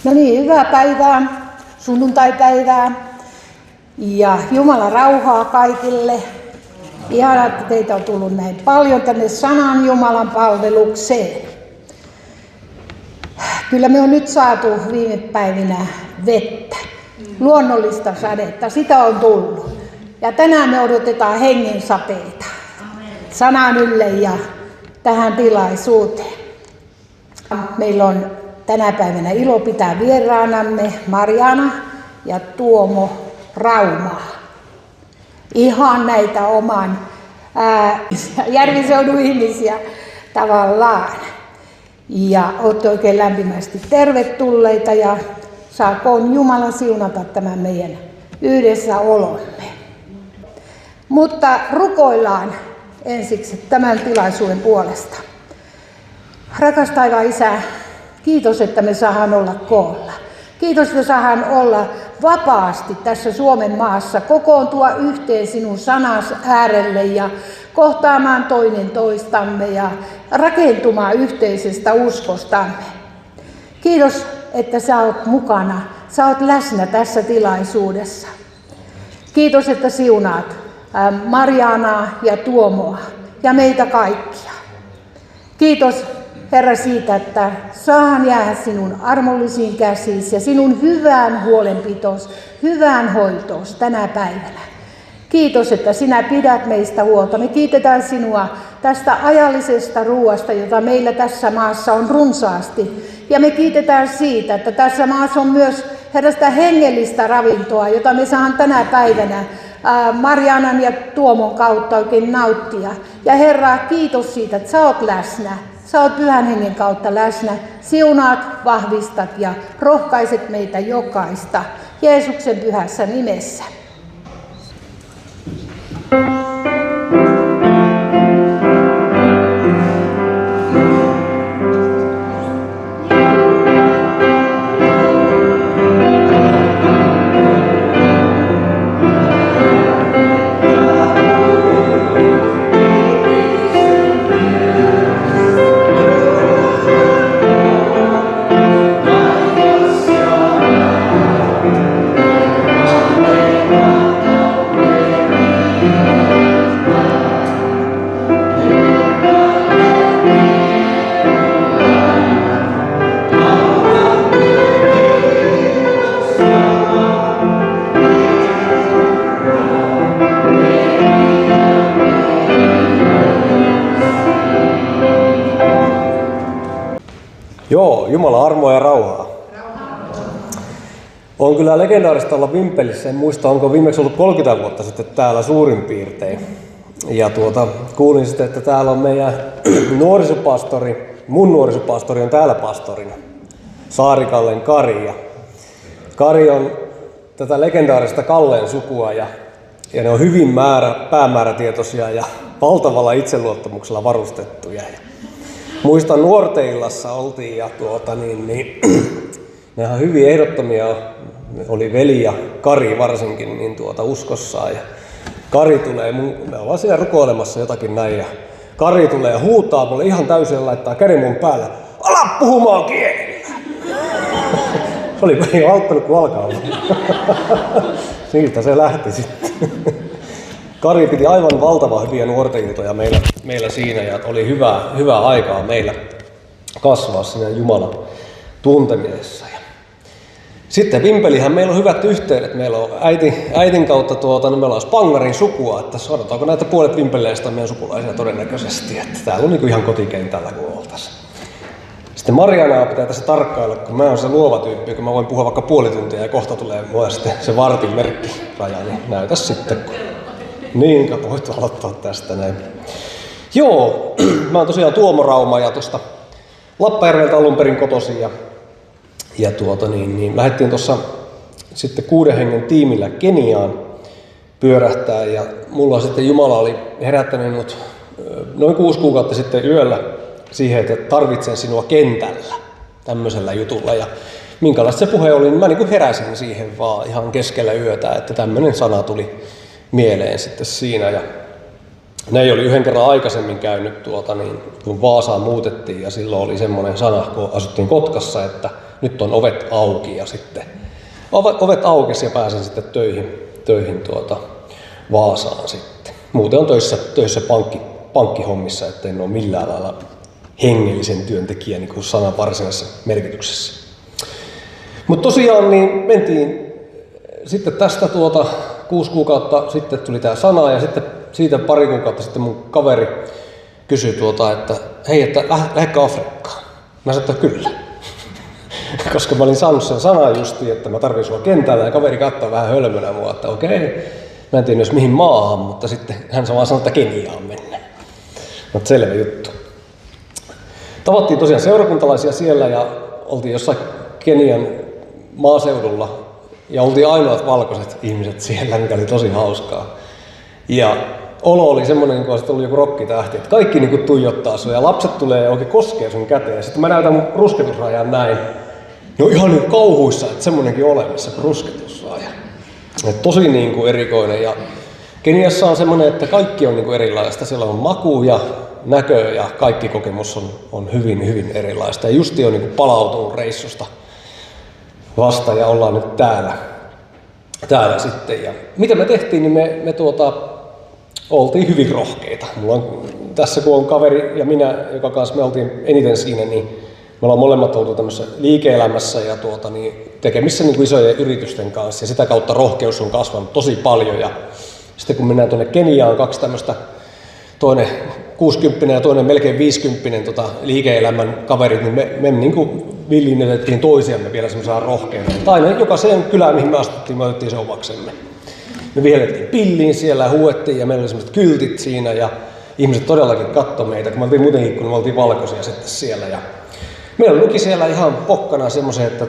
No niin, hyvää päivää, sunnuntaipäivää ja Jumalan rauhaa kaikille. Ihanaa, että teitä on tullut näin paljon tänne sanan Jumalan palvelukseen. Kyllä me on nyt saatu viime päivinä vettä, luonnollista sadetta, sitä on tullut. Ja tänään me odotetaan hengen sateita sanan ylle ja tähän tilaisuuteen. Meillä on tänä päivänä ilo pitää vieraanamme Marjaana ja Tuomo Raumaa. Ihan näitä oman Järviseudun ihmisiä tavallaan. Ja olette oikein lämpimästi tervetulleita ja saakoon Jumala siunata tämän meidän yhdessäolomme. Mutta rukoillaan ensiksi tämän tilaisuuden puolesta. Rakas taivaan Isä, kiitos, että me saadaan olla koolla. Kiitos, että saadaan olla vapaasti tässä Suomen maassa, kokoontua yhteen sinun sanas äärelle ja kohtaamaan toinen toistamme ja rakentumaan yhteisestä uskostamme. Kiitos, että sä oot mukana, sä oot läsnä tässä tilaisuudessa. Kiitos, että siunaat Marjaanaa ja Tuomoa ja meitä kaikkia. Kiitos, Herra, siitä, että saan jäädä sinun armollisiin käsiisi ja sinun hyvään huolenpitos, hyvään hoitoos tänä päivänä. Kiitos, että sinä pidät meistä huolta. Me kiitetään sinua tästä ajallisesta ruoasta, jota meillä tässä maassa on runsaasti. Ja me kiitetään siitä, että tässä maassa on myös, Herra, sitä hengellistä ravintoa, jota me saan tänä päivänä Marjaanan ja Tuomon kautta oikein nauttia. Ja Herra, kiitos siitä, että sä oot läsnä. Sä oot Pyhän Hengen kautta läsnä. Siunaat, vahvistat ja rohkaiset meitä jokaista Jeesuksen pyhässä nimessä. Joo, Jumalan armoa ja rauhaa. On kyllä legendaarista olla Vimpelissä. En muista, onko viimeksi ollut 30 vuotta sitten täällä suurin piirtein. Ja kuulin sitten, että täällä on meidän nuorisopastori, mun nuorisopastori on täällä pastorina. Saarikallen Kari. Ja Kari on tätä legendaarista Kalleen sukua ja ne on hyvin päämäärätietoisia ja valtavalla itseluottamuksella varustettuja. Muistan nuorteillassa oltiin ja nehän hyvin ehdottomia oli veli ja Kari varsinkin niin uskossaan ja Kari tulee, me ollaan siellä rukoilemassa jotakin näin ja Kari tulee ja huutaa mulle ihan täysin laittaa käden mun päälle, ala puhumaan kielillä! Se oli ei auttanut kuin alkaa. Siitä se lähti sitten. Kari piti aivan valtavan hyviä nuorteiltoja meillä siinä ja oli hyvää aikaa meillä kasvaa siinä Jumalan tuntemisessa. Sitten Vimpelihän meillä on hyvät yhteydet. Meillä on äitin kautta meillä on Spangarin sukua, että sanotaanko näitä puolet vimpeleistä on meidän sukulaisia todennäköisesti. Että täällä on niin ihan kotikentällä kun oltaisiin. Sitten Marjaanaa pitää tässä tarkkailla, kun mä oon se luova tyyppi, kun mä voin puhua vaikka puoli tuntia ja kohta tulee mulle sitten se vartin merkkiraja, niin näytäs sitten. Niin, voit aloittaa tästä näin. Joo, mä oon tosiaan Tuomo Rauma ja tuosta Lappajärveltä alun perin kotoisin ja lähdettiin tuossa sitten 6 hengen tiimillä Keniaan pyörähtää ja mulla sitten Jumala oli herättänyt minut noin 6 kuukautta sitten yöllä siihen, että tarvitsen sinua kentällä tämmöisellä jutulla ja minkälaista se puhe oli, niin mä niin kuin heräsin siihen vaan ihan keskellä yötä, että tämmöinen sana tuli mieleen sitten siinä ja ne oli yhden kerran aikaisemmin käynyt kun Vaasaan muutettiin ja silloin oli semmoinen sana, kun asuttiin Kotkassa, että nyt on ovet auki ja sitten ovet aukesi ja pääsin sitten töihin Vaasaan sitten. Muuten on töissä pankkihommissa, ettei en ole millään lailla hengellisen työntekijä niin kuin sanan varsinaisessa merkityksessä. Mutta tosiaan niin mentiin sitten tästä 6 kuukautta sitten tuli tämä sana ja sitten siitä pari kuukautta sitten mun kaveri kysyi että hei, että lähdekö Afrikkaan? Mä sanoin, että kyllä. Koska mä olin saanut sen sanan justiin, että mä tarvitsin sua kentällä ja kaveri katsoi vähän hölmönä mua, että okei. Mä en tiedä jos mihin maahan, mutta sitten hän vaan sanoi, että Keniaan mennä. Mutta selvä juttu. Tavattiin tosiaan seurakuntalaisia siellä ja oltiin jossain Kenian maaseudulla ja oltiin ainoat valkoiset ihmiset siellä, mikä oli tosi hauskaa. Ja olo oli semmoinen, niin kuin olisi ollut joku rokkitähti, että kaikki niin kuin tuijottaa sua ja lapset tulee ja oikein koskee sun käteen. Sitten mä näytän mun rusketusrajan näin. Ne on ihan niin kauhuissa, että semmoinenkin olemassa kuin rusketusraja. Et tosi niin kuin erikoinen. Ja Keniassa on semmoinen, että kaikki on niin kuin erilaista. Siellä on maku ja näkö ja kaikki kokemus on hyvin, hyvin erilaista. Ja justi on niin kuin palautunut reissusta vasta ja ollaan nyt täällä sitten. Ja mitä me tehtiin, niin me oltiin hyvin rohkeita. Mulla on, tässä kun on kaveri ja minä, joka kanssa me oltiin eniten siinä, niin me ollaan molemmat oltu tämmöisessä liike-elämässä ja tekemissä niin kuin isojen yritysten kanssa ja sitä kautta rohkeus on kasvanut tosi paljon. Ja sitten kun mennään tuonne Keniaan, 2 tämmöistä, toinen 60 ja toinen melkein 50 liike-elämän kaverit, niin me niin kuin villinnetettiin toisiamme vielä semmoisella rohkeana. Aina jokaiseen kylään, mihin me astuttiin, me otettiin se omaksemme. Me vihellettiin pilliin siellä, huuettiin ja meillä oli semmoiset kyltit siinä ja ihmiset todellakin katsoi meitä, kun me oltiin muutenkin, kun me oltiin valkoisia sitten siellä. Ja meillä luki siellä ihan pokkana semmoisen, että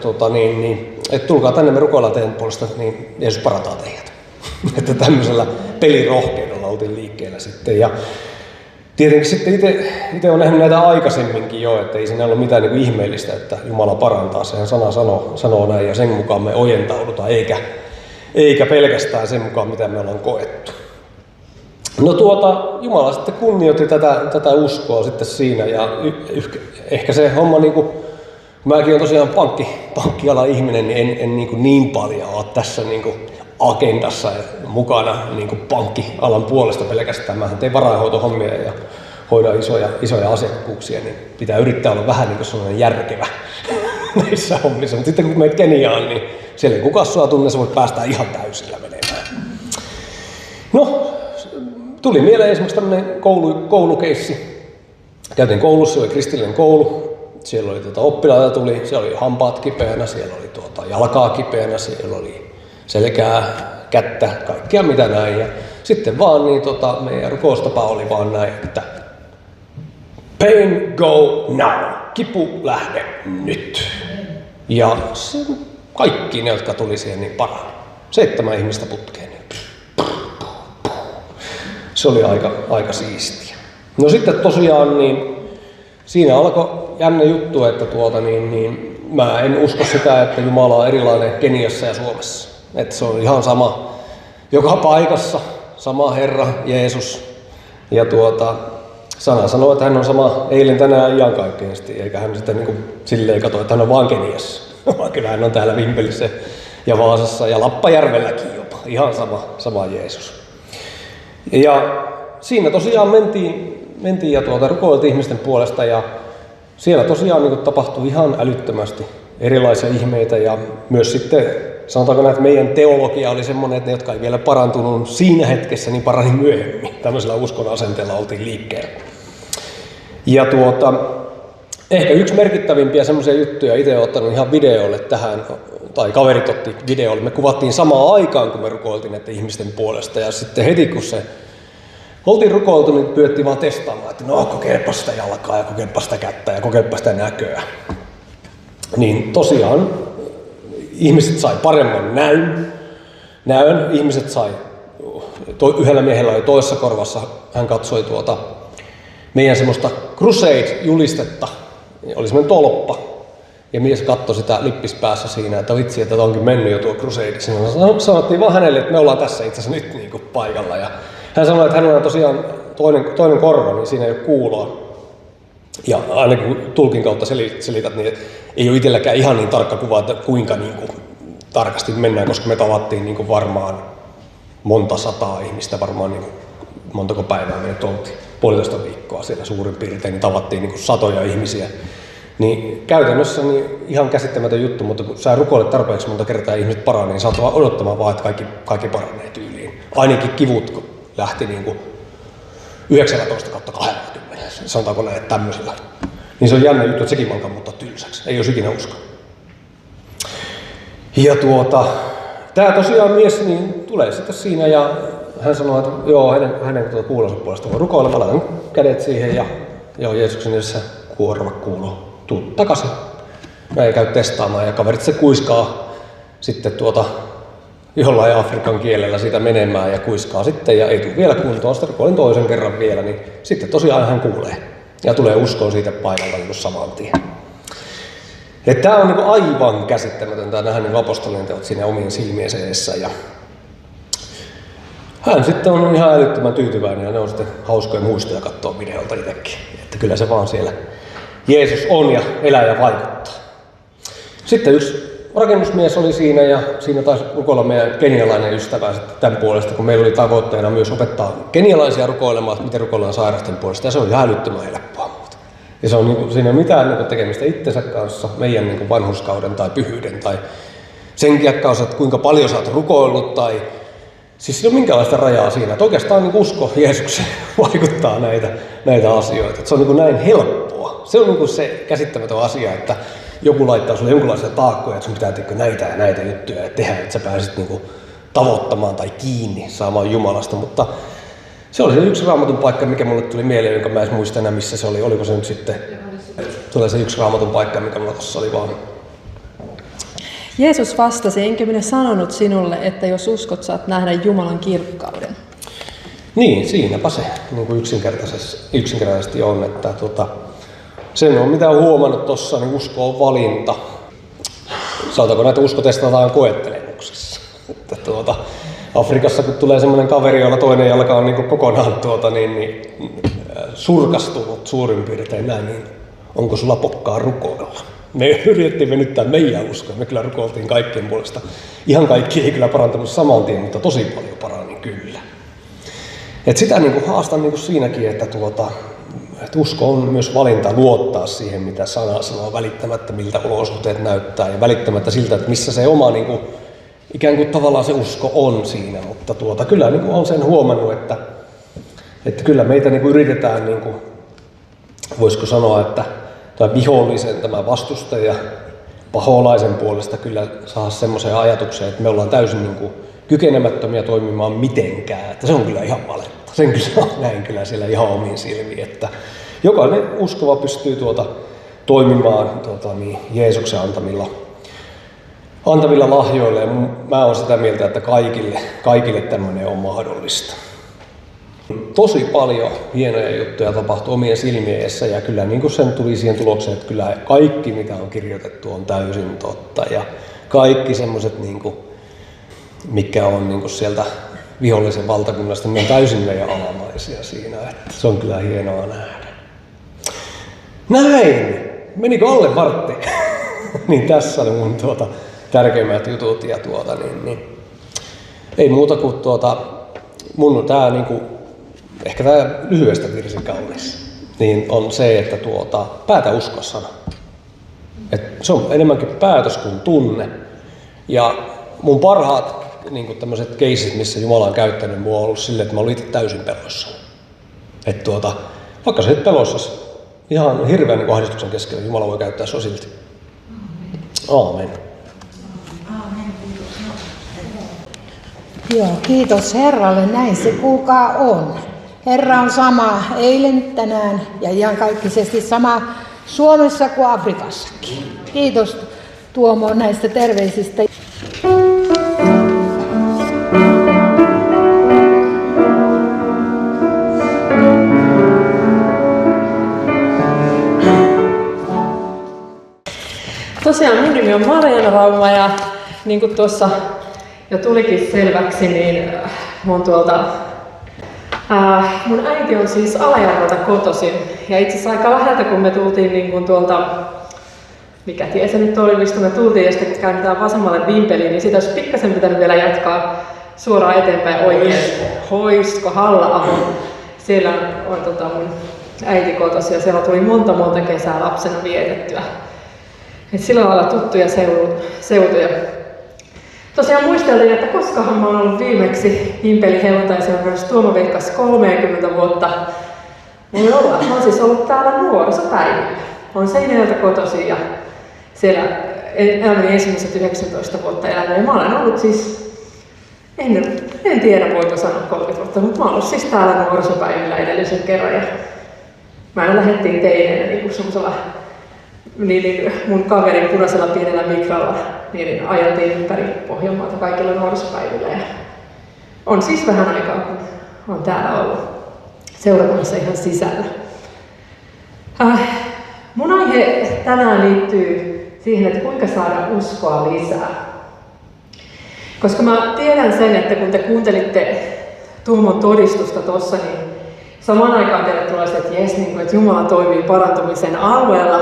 että tulkaa tänne, me rukoillaan teidän puolesta, niin Jeesus parantaa teidät. Että tämmöisellä pelirohkeudella oltiin liikkeellä sitten. Ja tietenkin sitten itse olen nähnyt näitä aikaisemminkin jo, että ei siinä ollut mitään niin kuin ihmeellistä, että Jumala parantaa. Sehän sana sanoo näin ja sen mukaan me ojentaudutaan, eikä pelkästään sen mukaan, mitä me ollaan koettu. No Jumala sitten kunnioitti tätä uskoa sitten siinä ja ehkä se homma kun mäkin olen tosiaan pankkialan ihminen, niin en niin paljon ole tässä agendassa mukana pankkialan puolesta pelkästään. Mä teen varainhoitohommia ja hoidan isoja asiakkuuksia, niin pitää yrittää olla vähän sellainen järkevä näissä hommissa. Mutta sitten kun menet Keniaan, niin siellä kun kasvaa tunne, sä voit päästä ihan täysillä menemään. No, tuli mieleen esimerkiksi tämmöinen koulukeissi. Käytiin koulussa, se oli kristillinen koulu. Siellä oli oppilaita tuli, siellä oli hampaat kipeänä, siellä oli jalkaa kipeänä, siellä oli selkää, kättä, kaikkea mitä näin. Ja sitten vaan meidän rukoustapa oli vaan näin, että pain go now, kipu lähde nyt. Ja kaikki ne, jotka tuli siihen, niin parani. 7 ihmistä putkeen. Se oli aika siistiä. No sitten tosiaan niin siinä alkoi jännä juttu, että mä en usko sitä, että Jumala on erilainen Keniassa ja Suomessa. Että se on ihan sama joka paikassa, sama Herra Jeesus. Ja sana sanoo, että hän on sama eilen, tänään ja iankaikkisesti, eikä hän sitä silleen katso, että hän on vaan Keniassa. Vaan kyllä hän on täällä Vimpelissä ja Vaasassa ja Lappajärvelläkin jopa. Ihan sama Jeesus. Ja siinä tosiaan mentiin ja rukoiltiin ihmisten puolesta ja siellä tosiaan tapahtui ihan älyttömästi erilaisia ihmeitä ja myös sitten sanotaanko näin, että meidän teologia oli semmoinen, että ne, jotka ei vielä parantunut siinä hetkessä, niin parani myöhemmin. Tämmöisellä uskon asenteella oltiin liikkeellä. Ja ehkä yksi merkittävimpiä semmoisia juttuja, itse olen ottanut ihan videolle tähän, tai kaverit otti videolle. Me kuvattiin samaan aikaan, kun me rukoiltiin näiden ihmisten puolesta. Ja sitten heti, kun se oltiin rukoiltu, niin pyydettiin vaan testaamaan, että no kokeilepa sitä jalkaa ja kokeilepa sitä kättä ja kokeilepa sitä näköä. Niin tosiaan ihmiset sai paremman näön. Ihmiset sai, yhdellä miehellä oli toisessa korvassa, hän katsoi meidän semmoista crusade-julistetta. Oli semmoinen tolppa. Ja mies katsoi sitä lippispäässä siinä, että vitsi, että onkin mennyt jo tuo crusade. Siinä sanottiin vaan hänelle, että me ollaan tässä itse asiassa nyt paikalla. Ja hän sanoi, että hänellä on tosiaan toinen korva, niin siinä ei ole kuuloa. Ja aina kun tulkin kautta selität, niin ei ole itselläkään ihan niin tarkka kuva, että kuinka niin kuin tarkasti mennään, koska me tavattiin niin kuin varmaan monta sataa ihmistä, varmaan niin kuin montako päivää me nyt oltiin, 1,5 viikkoa siellä suurin piirtein, niin tavattiin niin kuin satoja ihmisiä. Niin käytännössä niin ihan käsittämätön juttu, mutta kun sä rukoilet tarpeeksi monta kertaa ja ihmiset paranee, niin sä oot vaan odottamaan vaan, että kaikki paranee tyyliin. Ainakin kivut lähti niin kuin 19/20, sanotaanko näin, että tämmöisillä. Niin se on jännä juttu, että sekin alkaa muuttaa tylsäksi. Ei olisi ikinä usko. Ja tää tosiaan mies niin tulee sitten siinä ja hän sanoo, että joo, hänen kuulonsa puolesta voi rukoilla. Mä laitan kädet siihen ja joo, Jeesuksen edessä kuorva kuuluu. Tuu takaisin. Mä ei käy testaamaan ja kaverit se kuiskaa sitten jollain Afrikan kielellä siitä menemään ja kuiskaa sitten ja ei tule vielä kuntoon. Sitten rukoilin toisen kerran vielä, niin sitten tosiaan hän kuulee ja tulee uskoon siitä paikalta niin saman tien. Tämä on niin aivan käsittämätöntä nähdä niin apostolien teot siinä omien silmiensä edessä. Ja hän sitten on ihan älyttömän tyytyväinen ja ne on sitten hauskoja muistoja katsoa videolta itsekin. Että kyllä se vaan siellä Jeesus on ja elää ja vaikuttaa. Sitten yksi rakennusmies oli siinä ja siinä taisi rukoilla meidän kenialainen ystävä sitten tämän puolesta, kun meillä oli tavoitteena myös opettaa kenialaisia rukoilemaan, miten rukoillaan sairasten puolesta ja se on ihan älyttömän helppoa muuta. Ja se on, siinä ei ole mitään tekemistä itsensä kanssa, meidän vanhurskauden tai pyhyyden tai senkin kanssa, että kuinka paljon sä oot rukoillut tai siis ei ole minkäänlaista rajaa siinä, että oikeastaan usko Jeesukseen vaikuttaa näitä asioita. Että se on näin helppoa. Se on se käsittämätön asia, että joku laittaa sulle jonkinlaisia taakkoja, että sun pitää tehdä näitä ja näitä juttuja ja tehdä, että sä pääsit tavoittamaan tai kiinni saamaan Jumalasta. Mutta se oli se yksi Raamatun paikka, mikä mulle tuli mieleen, jonka mä en muista enää missä se oli. Oliko se nyt sitten? Tulee se yksi Raamatun paikka, mikä mulla tuossa oli vaan. Jeesus vastasi, enkä minä sanonut sinulle, että jos uskot, saat nähdä Jumalan kirkkauden. Niin, siinäpä se yksinkertaisesti on, että sen on mitä on huomannut tuossa, niin usko on valinta. Sanotaanko näitä usko testataan koettelemuksessa. Että Afrikassa kun tulee semmoinen kaveri, jolla toinen jalka on kokonaan surkastunut suurin piirtein näin, niin onko sulla pokkaa rukoilla? Me yritettiin venyttää meidän uskoa, me kyllä rukoiltiin kaikkien puolesta. Ihan kaikki ei kyllä parantanut saman tien, mutta tosi paljon parani kyllä. Et sitä haastan siinäkin, että usko on myös valinta luottaa siihen, mitä sana sanoo, välittämättä miltä olosuhteet näyttää ja välittämättä siltä, että missä se oma ikään kuin tavallaan se usko on siinä. Mutta kyllä on sen huomannut, että kyllä meitä yritetään, voisiko sanoa, että tämä vihollisen, tämä vastustaja, paholaisen puolesta kyllä saa semmoiseen ajatukseen, että me ollaan täysin kykenemättömiä toimimaan mitenkään. Että se on kyllä ihan valetta. Sen kyllä näin kyllä siellä ihan omiin silmiin, että jokainen uskova pystyy toimimaan Jeesuksen antamilla lahjoilla. Ja mä oon sitä mieltä, että kaikille tämmöinen on mahdollista. Tosi paljon hienoja juttuja tapahtui omien silmien edessä ja kyllä sen tuli siihen tulokseen, että kyllä kaikki mitä on kirjoitettu on täysin totta ja kaikki semmoiset mikä on sieltä vihollisen valtakunnasta, niin on täysin meidän alamaisia siinä, että se on kyllä hienoa nähdä. Näin! Menikö alle vartti? Niin tässä oli mun tärkeimmät jutut ja niin. Ei muuta kuin mun tää ehkä tämä lyhyestä virsi kaunis, niin on se, että päätä uskoa sana. Se on enemmänkin päätös kuin tunne. Ja mun parhaat tämmöiset keisit, missä Jumala on käyttänyt mua, on ollut silleen, että mä olin itse täysin pelossa. Että vaikka sä et pelossa, ihan hirveän ahdistuksen keskellä, Jumala voi käyttää sua silti. Aamen. Joo, kiitos Herralle, näin se kuulkaa on. Herra on sama eilen, tänään ja iankaikkisesti sama Suomessa kuin Afrikassakin. Kiitos Tuomo näistä terveisistä. Tosiaan mun nimi on Mariana Rauma ja niin kuin tuossa jo tulikin selväksi, niin mun äiti on siis Alajärveltä kotoisin ja itse asiassa aika läheltä kun me tultiin niin kuin tuolta mikä tie se nyt oli, mistä me tultiin, ja sitten kun käännetään vasemmalle Vimpeliin, niin sitä olisi pikkasen pitänyt vielä jatkaa suoraan eteenpäin oikein. Hoisko, Halla-aho. Siellä on mun äiti kotosi ja siellä tuli monta kesää lapsena vietettyä. Et sillä lailla tuttuja seutuja. Tosiaan muisteltiin, että koskahan mä oon ollut viimeksi Vimpelin helluntaiseurassa. Tuomo veikkasi 30 vuotta. Mä oon siis ollut täällä nuorisopäivillä. Olen Seinäjoelta kotoisin ja siellä elämäni ensimmäiset 19 vuotta elänyt. Ja mä olen ollut siis, en tiedä voiko sanoa 30 vuotta, mutta mä oon ollut siis täällä nuorisopäivillä edellisen kerran. Ja mä lähdettiin teineenä niin semmoisella mun kaverin punaisella pienellä mikralla, niin ajeltiin ympäri Pohjanmaata kaikilla nuorisopäivillä. Ja on siis vähän aikaa, kun olen täällä ollut seurakunnassa ihan sisällä. Mun aihe tänään liittyy siihen, että kuinka saada uskoa lisää. Koska mä tiedän sen, että kun te kuuntelitte Tuomon todistusta tuossa, niin samaan aikaan teille tulee se, että jes, niin että Jumala toimii parantumisen alueella.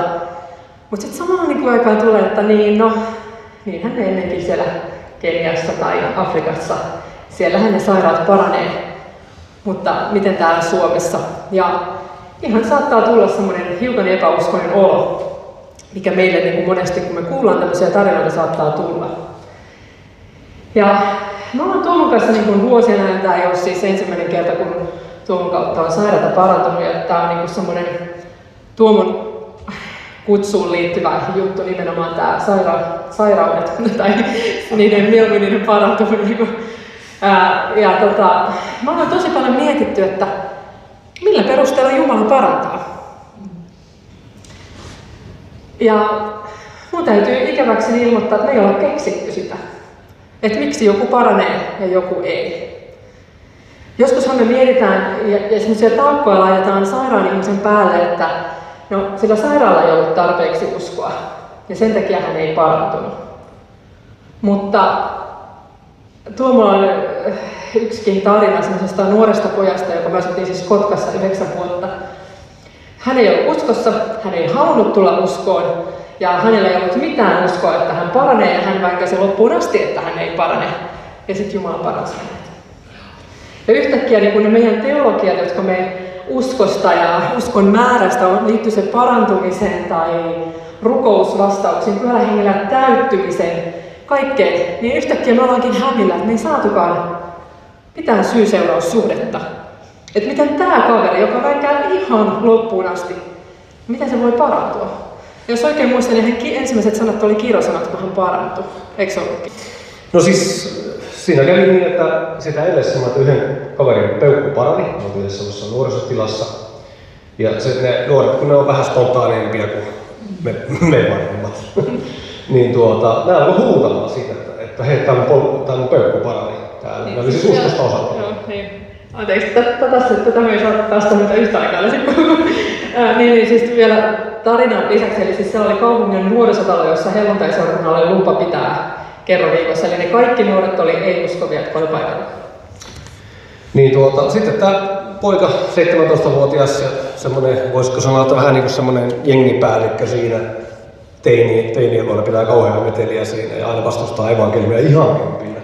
Mutta sitten samaan aikaan tulee, että niinhän ne ennenkin siellä Keniassa tai Afrikassa. Siellähän ne sairaat paranee. Mutta miten täällä Suomessa? Ja ihan saattaa tulla semmoinen hiukan epäuskoinen olo, mikä meille niin kuin monesti, kun me kuullaan tämmöisiä tarinoita, saattaa tulla. Ja mä oon Tuomon kanssa niin kuin vuosien ajan, tää ei ole siis ensimmäinen kerta, kun Tuomon kautta on sairaata parantunut, ja tää on niin kuin semmoinen Tuomon kutsuun liittyvä juttu, nimenomaan tää sairaudet, tai niiden parantuminen. Mä oon tosi paljon mietitty, että millä perusteella Jumala parantaa. Ja mun täytyy ikäväkseni ilmoittaa, että me ei olla keksitty sitä. Että miksi joku paranee ja joku ei. Joskushan me mietitään ja semmoisia taakkoja laitetaan sairaan ihmisen päälle, että sillä sairaalla ei ollut tarpeeksi uskoa. Ja sen takia hän ei parantunut. Mutta Tuomolla on yksikin tarina semmoisesta nuoresta pojasta, joka me asuttiin siis Kotkassa 9 vuotta. Hän ei ollut uskossa, hän ei halunnut tulla uskoon ja hänellä ei ollut mitään uskoa, että hän paranee ja hän väänkäsi loppuun asti, että hän ei parane. Ja sitten Jumala paransi hänet. Ja yhtäkkiä niin kun ne meidän teologiat, jotka me uskosta ja uskon määrästä liittyy se parantumiseen tai rukousvastauksiin, Pyhällä Hengellä täyttymiseen, kaikkeen, niin yhtäkkiä me ollaankin hämillä, että me ei saatukaan mitään syy-seuraussuhdetta. Että miten tämä kaveri, joka väikkää ihan loppuun asti, miten se voi parantua? Jos oikein muistan, niin ensimmäiset sanat oli kirosanat, kun hän parantui. Eikö se ollutkin? No siis siinä kävi niin, että sitä edessä yhden kaverin peukku parani, on yhdessä semmoisessa nuorisotilassa. Ja ne nuoret, kun ne on vähän spontaaneimpia kuin me vanhemmat, niin nämä alkoi huutamaan siitä, että hei, tämä mun peukku parani täällä. Niin, ne oli siis uskosta osalta. Joo, niin. Anteeksi, tätä me ei saada tästä mitä yhtä aikaa. niin siis vielä tarinan lisäksi, eli siis siellä oli kaupungin nuorisotalo, jossa helluntaiseurakunnalla oli lupa pitää kerran viikossa. Eli ne kaikki nuoret oli ei-uskovia, jotka oli paikalla. Niin sitten tämä poika, 17-vuotias ja semmoinen, voisiko sanoa, että vähän niin kuin semmoinen jengipäällikkö siinä, teinien luona pitää kauhean meteliä siinä ja aina vastustaa evankeliumia ihan kympillä.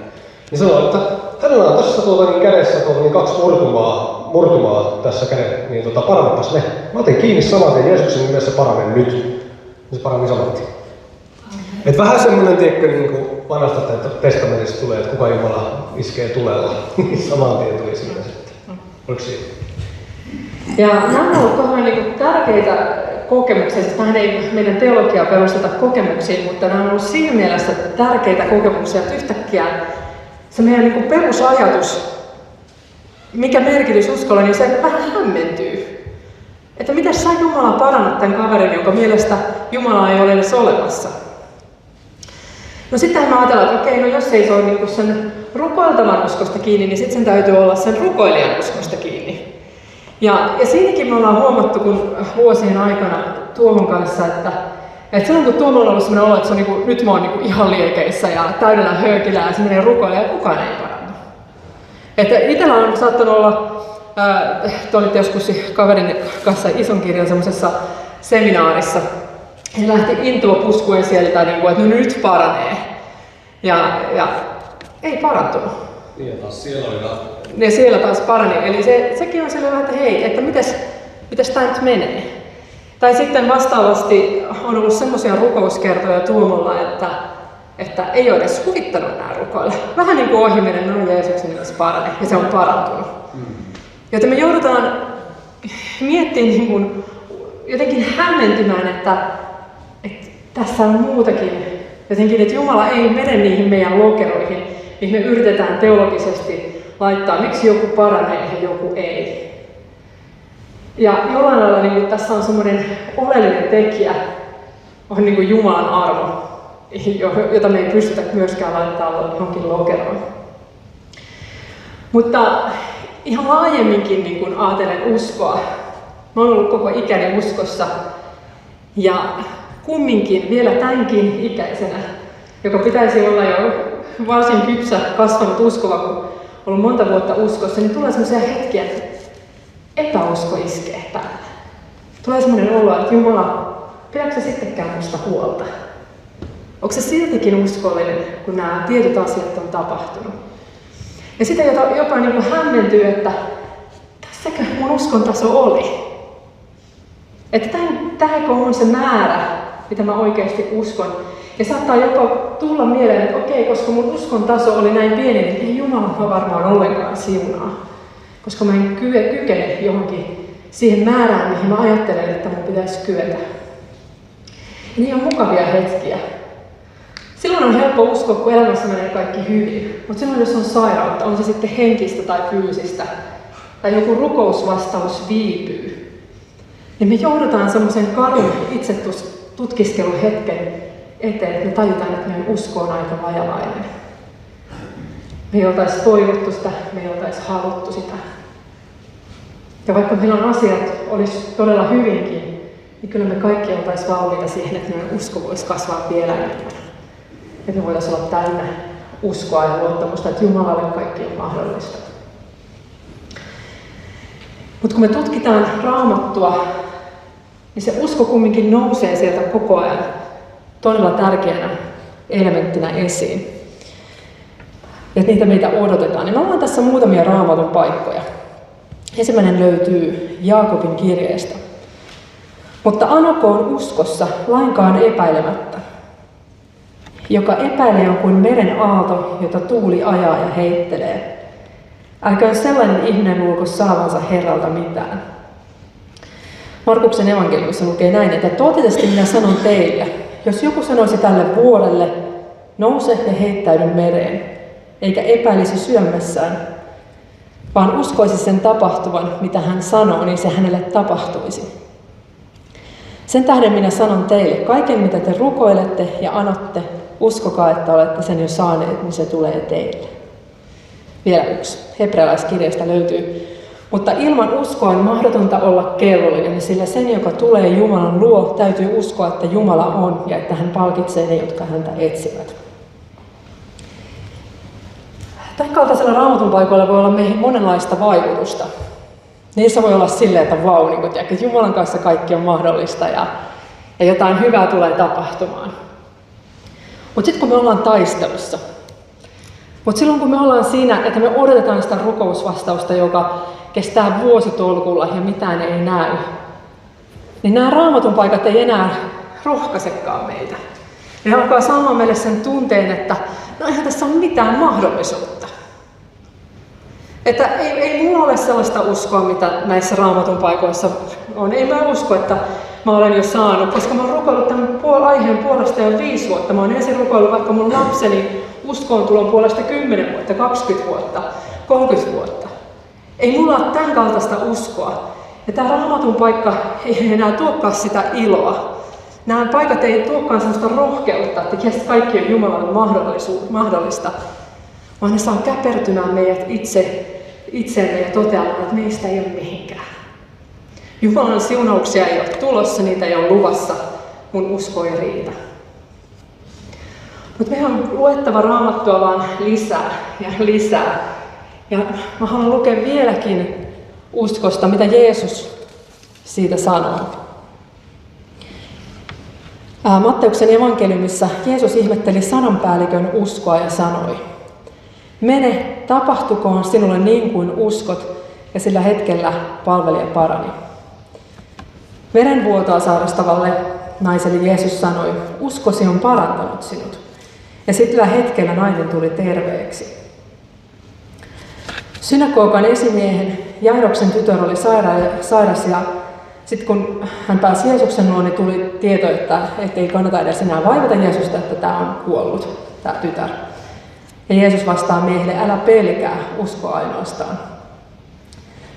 Niin sanoo, että hänellä on tässä kädessä 2 murtumaa tässä käden, niin parannapas ne. Mä otin kiinni saman tien Jeesuksen nimessä paranen nyt. Niin se parani saman tien. Et vähän semmonen tiedätkö niin kuin vanhasta testamentista tulee, että kuka Jumala iskee tulella, niin saman tien tuli siinä sitten. Oliko siinä? Ja nämä ovat kauhean niin tärkeitä kokemuksia, siis tähän ei meidän teologiaa perusteta kokemuksiin, mutta nämä on ollut siinä mielessä tärkeitä kokemuksia, että yhtäkkiä se meidän niin perusajatus, mikä merkitys uskolla, niin se vähän hämmentyy. Että miten sä Jumala parannat tämän kaverin, jonka mielestä Jumala ei ole edes olemassa? No sittenhän mä ajatellaan, että okei, no jos ei se ole niin sen rukoiltavan uskosta kiinni, niin sitten sen täytyy olla sen rukoilijan uskosta kiinni. Ja siinäkin me ollaan huomattu, kun vuosien aikana Tuomon kanssa, että silloin kun Tuomolla on ollut sellainen olo, että se on niin kuin, nyt mä oon niin kuin ihan liekeissä ja täydellä höökillä ja semmoinen rukoilija, ja kukaan ei parannu. Että itsellä on saattanut olla, te olitte joskus kaverin kanssa ison kirjan semmoisessa seminaarissa, he lähti intoa puskuen sieltä, niin kuin, että no nyt paranee. Ja ei parantunut. Niin, ja taas siellä oli ja siellä taas parani. Eli sekin on sellainen, että hei, että mites tämä nyt menee? Tai sitten vastaavasti on ollut semmoisia rukouskertoja Tuomolla, että ei ole edes huvittanut nämä rukoilla. Vähän niin kuin ohi menen, no Jeesuksen nimessä parane, ja se on parantunut. Joten me joudutaan miettimään niin kuin, jotenkin hämmentymään, että tässä on muutakin. Jotenkin, että Jumala ei mene niihin meidän lokeroihin, mihin me yritetään teologisesti laittaa, miksi joku paranee ja joku ei. Ja jollain lailla niin tässä on semmoinen oleellinen tekijä, on niin kuin Jumalan armo, jota me ei pystytä myöskään laittamaan johonkin lokeroon. Mutta ihan laajemminkin niin kuin ajatellen uskoa. Mä oon ollut koko ikäni uskossa ja kumminkin vielä tämänkin ikäisenä, joka pitäisi olla jo varsin kypsä, kasvanut uskova, kun ollut monta vuotta uskossa, niin tulee sellaisia hetkiä, että epäusko iskee päälle. Tulee sellainen olo, että Jumala, pidätkö sä sittenkään musta huolta? Onko se siltikin uskollinen, kun nämä tietyt asiat on tapahtunut? Ja sitä jopa niin kuin hämmentyy, että tässäkö mun uskon taso oli? Että tämäkö on se määrä, mitä mä oikeasti uskon. Ja saattaa jopa tulla mieleen, että okei, koska mun uskon taso oli näin pieni, niin ei Jumala varmaan ollenkaan siunaa. Koska mä en kykene johonkin siihen määrään, mihin mä ajattelen, että mun pitäisi kyetä. Ja niin on mukavia hetkiä. Silloin on helppo uskoa, kun elämässä menee kaikki hyvin. Mutta silloin, jos on sairautta, on se sitten henkistä tai fyysistä, tai joku rukousvastaus viipyy, niin me joudutaan semmoisen karun itsetutkiskelun hetken eteen, että me tajutaan, että meidän usko on aika vajavainen. Me ei oltaisi toivottu sitä, me ei oltaisi haluttu sitä. Ja vaikka meillä on asiat olisi todella hyvinkin, niin kyllä me kaikki oltaisiin valmiita siihen, että meidän usko voisi kasvaa vielä enemmän. Että me voitaisiin olla täynnä uskoa ja luottamusta, että Jumalalle kaikki on mahdollista. Mutta kun me tutkitaan Raamattua, niin se usko kumminkin nousee sieltä koko ajan todella tärkeänä elementtinä esiin. Ja niitä meitä odotetaan. Niin mä luen tässä muutamia Raamatun paikkoja. Ensimmäinen löytyy Jaakobin kirjeestä. Mutta anokoon uskossa lainkaan epäilemättä. Joka epäilee on kuin meren aalto, jota tuuli ajaa ja heittelee. Älköön sellainen ihminen luulko saavansa Herralta mitään. Markuksen evankeliumissa lukee näin, että totisesti minä sanon teille, jos joku sanoisi tälle vuorelle, nouse ja heittäydy mereen, eikä epäilisi syömessään, vaan uskoisi sen tapahtuvan, mitä hän sanoo, niin se hänelle tapahtuisi. Sen tähden minä sanon teille, kaiken mitä te rukoilette ja anotte, uskokaa, että olette sen jo saaneet, niin se tulee teille. Vielä yksi. Hebrealaiskirjasta löytyy. Mutta ilman uskoa on mahdotonta olla kelvollinen, sillä sen, joka tulee Jumalan luo, täytyy uskoa, että Jumala on ja että hän palkitsee ne, jotka häntä etsivät. Tämän kaltaisella Raamatun paikoilla voi olla meihin monenlaista vaikutusta. Niissä voi olla silleen, että vau, niin että Jumalan kanssa kaikki on mahdollista ja jotain hyvää tulee tapahtumaan. Mutta sitten kun me ollaan taistelussa, mutta silloin kun me ollaan siinä, että me odotetaan sitä rukousvastausta, joka kestää vuositolkulla ja mitään ei näy, niin nämä Raamatun paikat ei enää rohkaisekaan meitä. Ne alkaa saamaan meille sen tunteen, että no eihän tässä ole mitään mahdollisuutta. Että ei mulla ole sellaista uskoa, mitä näissä Raamatun paikoissa on. Ei mä usko, että mä olen jo saanut, koska mä oon rukoillut tämän aiheen puolesta jo 5 vuotta. Mä oon ensin rukoillut vaikka mun lapseni uskoon tulon puolesta 10 vuotta, 20 vuotta, 30 vuotta. Ei mulla ole tämän kaltaista uskoa. Ja tämä Raamatun paikka ei enää tuokaan sitä iloa. Nämä paikat ei tuokaan sellaista rohkeutta, että kaikki on Jumalalle mahdollista, vaan ne saa käpertymään meidät itseemme ja toteamaan, että meistä ei ole mihinkään. Jumalan siunauksia ei ole tulossa, niitä ei ole luvassa, mun usko ei riitä. Mutta meidän on luettava Raamattua vaan lisää ja lisää. Ja mä haluan lukea vieläkin uskosta, mitä Jeesus siitä sanoo. Matteuksen evankeliumissa Jeesus ihmetteli sananpäällikön uskoa ja sanoi: "Mene, tapahtukoon sinulle niin kuin uskot", ja sillä hetkellä palvelija parani. Verenvuotoa sairastavalle naiselle Jeesus sanoi: "Uskosi on parantanut sinut", ja sillä hetkellä nainen tuli terveeksi. Synagogan esimiehen Jairoksen tytär oli sairas ja sitten kun hän pääsi Jeesuksen luo, niin tuli tieto, että ei kannata edes enää vaivata Jeesusta, että tämä on kuollut, tämä tytär. Ja Jeesus vastaa miehelle: "Älä pelkää, usko ainoastaan."